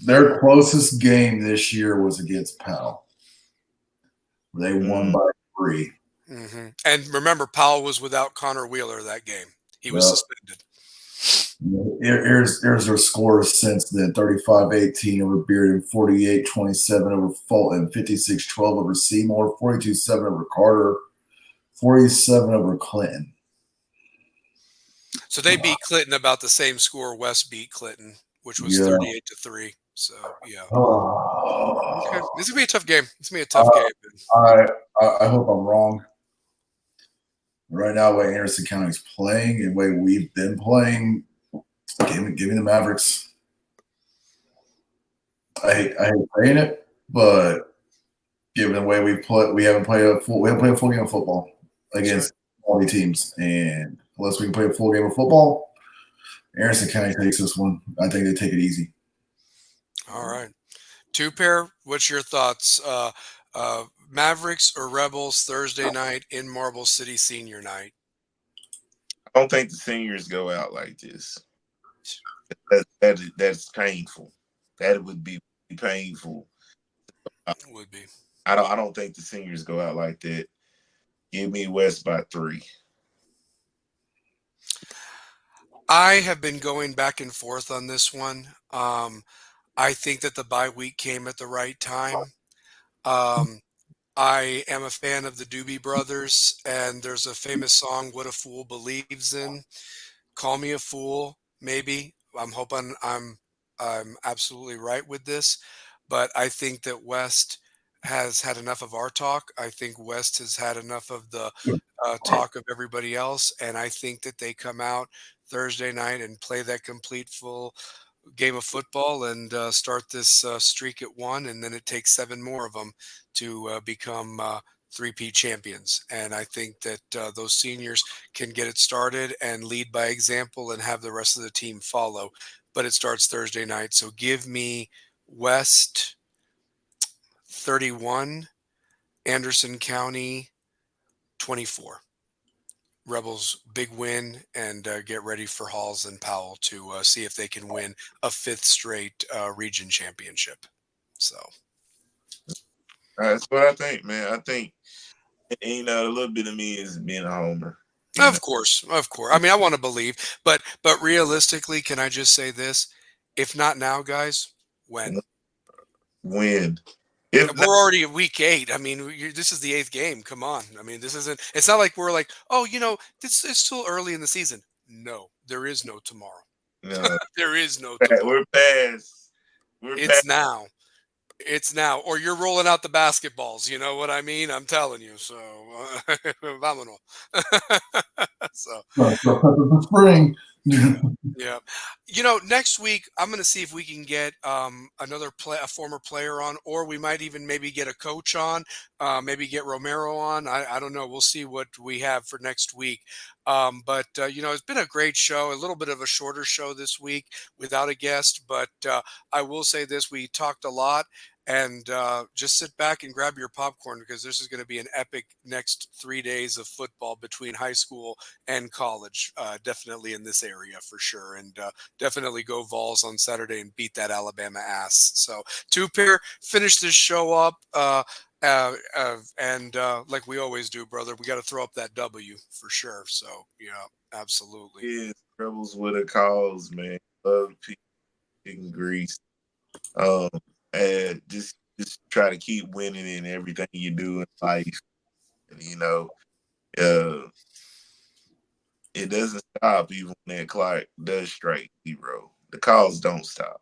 their closest game this year was against Powell. They won by 3. And remember, Powell was without Connor Wheeler that game. He was suspended. Here's their scores since then: 35-18 over Bearden, 48-27 over Fulton, 56-12 over Seymour, 42-7 over Carter, 47 over Clinton. So they beat Clinton about the same score West beat Clinton, which was 38-3. So yeah. Okay. This is gonna be a tough game. It's gonna be a tough game. I hope I'm wrong. Right now, the way Anderson County is playing and the way we've been playing, give me the Mavericks. I hate saying it, but given the way we haven't played a full game of football against quality teams, and unless we can play a full game of football, Anderson County takes this one. I think they take it easy. All right. Two-pair, what's your thoughts? Mavericks or Rebels Thursday night in Marble City senior night? I don't think the seniors go out like this. That's painful. That would be painful. It would be. I don't think the seniors go out like that. Give me West by 3. I have been going back and forth on this one. I think that the bye week came at the right time. I am a fan of the Doobie Brothers, and there's a famous song, "What a Fool Believes In." Call me a fool, maybe. I'm hoping I'm absolutely right with this, but I think that West has had enough of our talk. I think West has had enough of the talk of everybody else, and I think that they come out Thursday night and play that complete full game of football and start this streak at 1, and then it takes 7 more of them to become 3P champions. And I think that those seniors can get it started and lead by example and have the rest of the team follow. But it starts Thursday night. So give me West 31, Anderson County 24. Rebels big win, and get ready for Halls and Powell to see if they can win a 5th straight region championship. So that's what I think, man. I think a little bit of me is being a homer. Of course. I mean, I want to believe, but realistically, can I just say this? If not now, guys, when? When? We're already at week 8. I mean, this is the 8th game. Come on. I mean, it's not like we're like, oh, this is still early in the season. No, there is no tomorrow. No. There is no tomorrow. We're past. It's now. It's now. Or you're rolling out the basketballs. You know what I mean? I'm telling you. So, vámonos. So, spring. Yeah. Next week, I'm going to see if we can get a former player on, or we might even maybe get a coach on, maybe get Romero on. I don't know. We'll see what we have for next week. But it's been a great show, a little bit of a shorter show this week without a guest. But I will say this, we talked a lot. And just sit back and grab your popcorn, because this is going to be an epic next 3 days of football between high school and college, definitely in this area for sure. And definitely go Vols on Saturday and beat that Alabama ass. So two-pair, finish this show up. And like we always do, brother, we got to throw up that W for sure. So, yeah, absolutely. Yeah, Rebels with a cause, man. Love in Greece. And just try to keep winning in everything you do in life. And, it doesn't stop even when that clock does strike 0. The calls don't stop.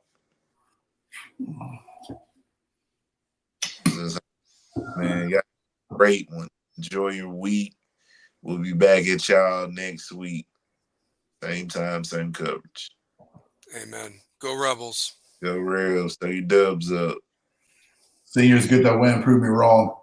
Man, you got a great one. Enjoy your week. We'll be back at y'all next week. Same time, same coverage. Amen. Go Rebels. Go Rebels. Stay your dubs up. Seniors get that win. Prove me wrong.